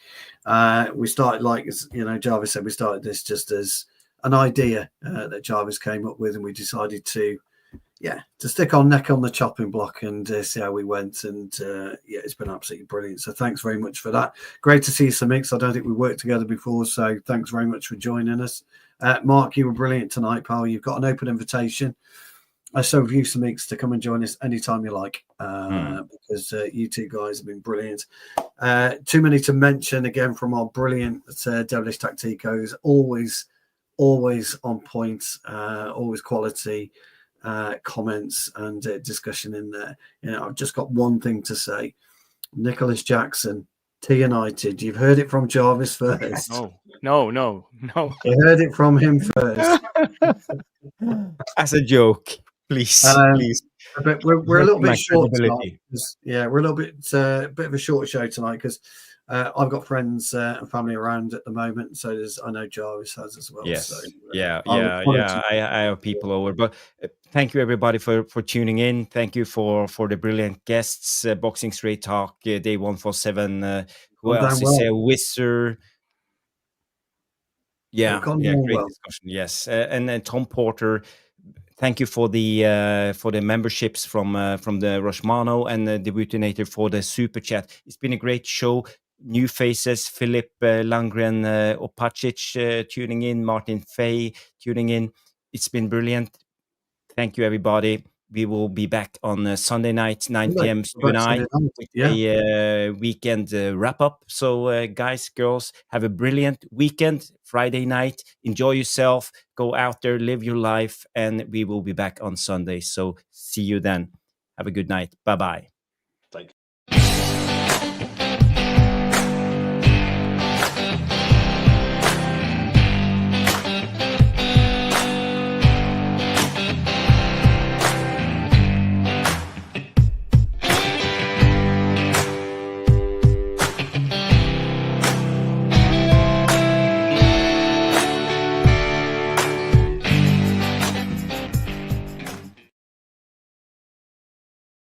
We started, like Jarvis said, we started this just as an idea that Jarvis came up with, and we decided to to stick our neck on the chopping block and see how we went. And it's been absolutely brilliant. So thanks very much for that. Great to see you, Samix. I don't think we worked together before, so thanks very much for joining us. Mark, you were brilliant tonight, pal. You've got an open invitation. So have you, Samix, to come and join us anytime you like, because you two guys have been brilliant. Too many to mention again from our brilliant Devilish Tacticos. Always on point, always quality comments and discussion in there. I've just got one thing to say. Nicholas Jackson, T United. You've heard it from Jarvis first. No. You heard it from him first. As a joke, please. But we're a little bit short tonight. We're a little bit of a short show tonight because I've got friends and family around at the moment. So I know Jarvis has as well. Yes. So, I have people over. But thank you everybody for tuning in. Thank you for the brilliant guests. Boxing Straight Talk, Day 147. Who else is here? Wizard. Great discussion. Yes, and then Tom Porter. Thank you for the memberships from the Roshmano and the Debutinator for the super chat. It's been a great show. New faces: Philip Langren, Opacic tuning in, Martin Fay tuning in. It's been brilliant. Thank you, everybody. We will be back on Sunday night, 9 p.m. tonight with a weekend wrap up. So, guys, girls, have a brilliant weekend. Friday night, enjoy yourself. Go out there, live your life, and we will be back on Sunday. So, see you then. Have a good night. Bye-bye.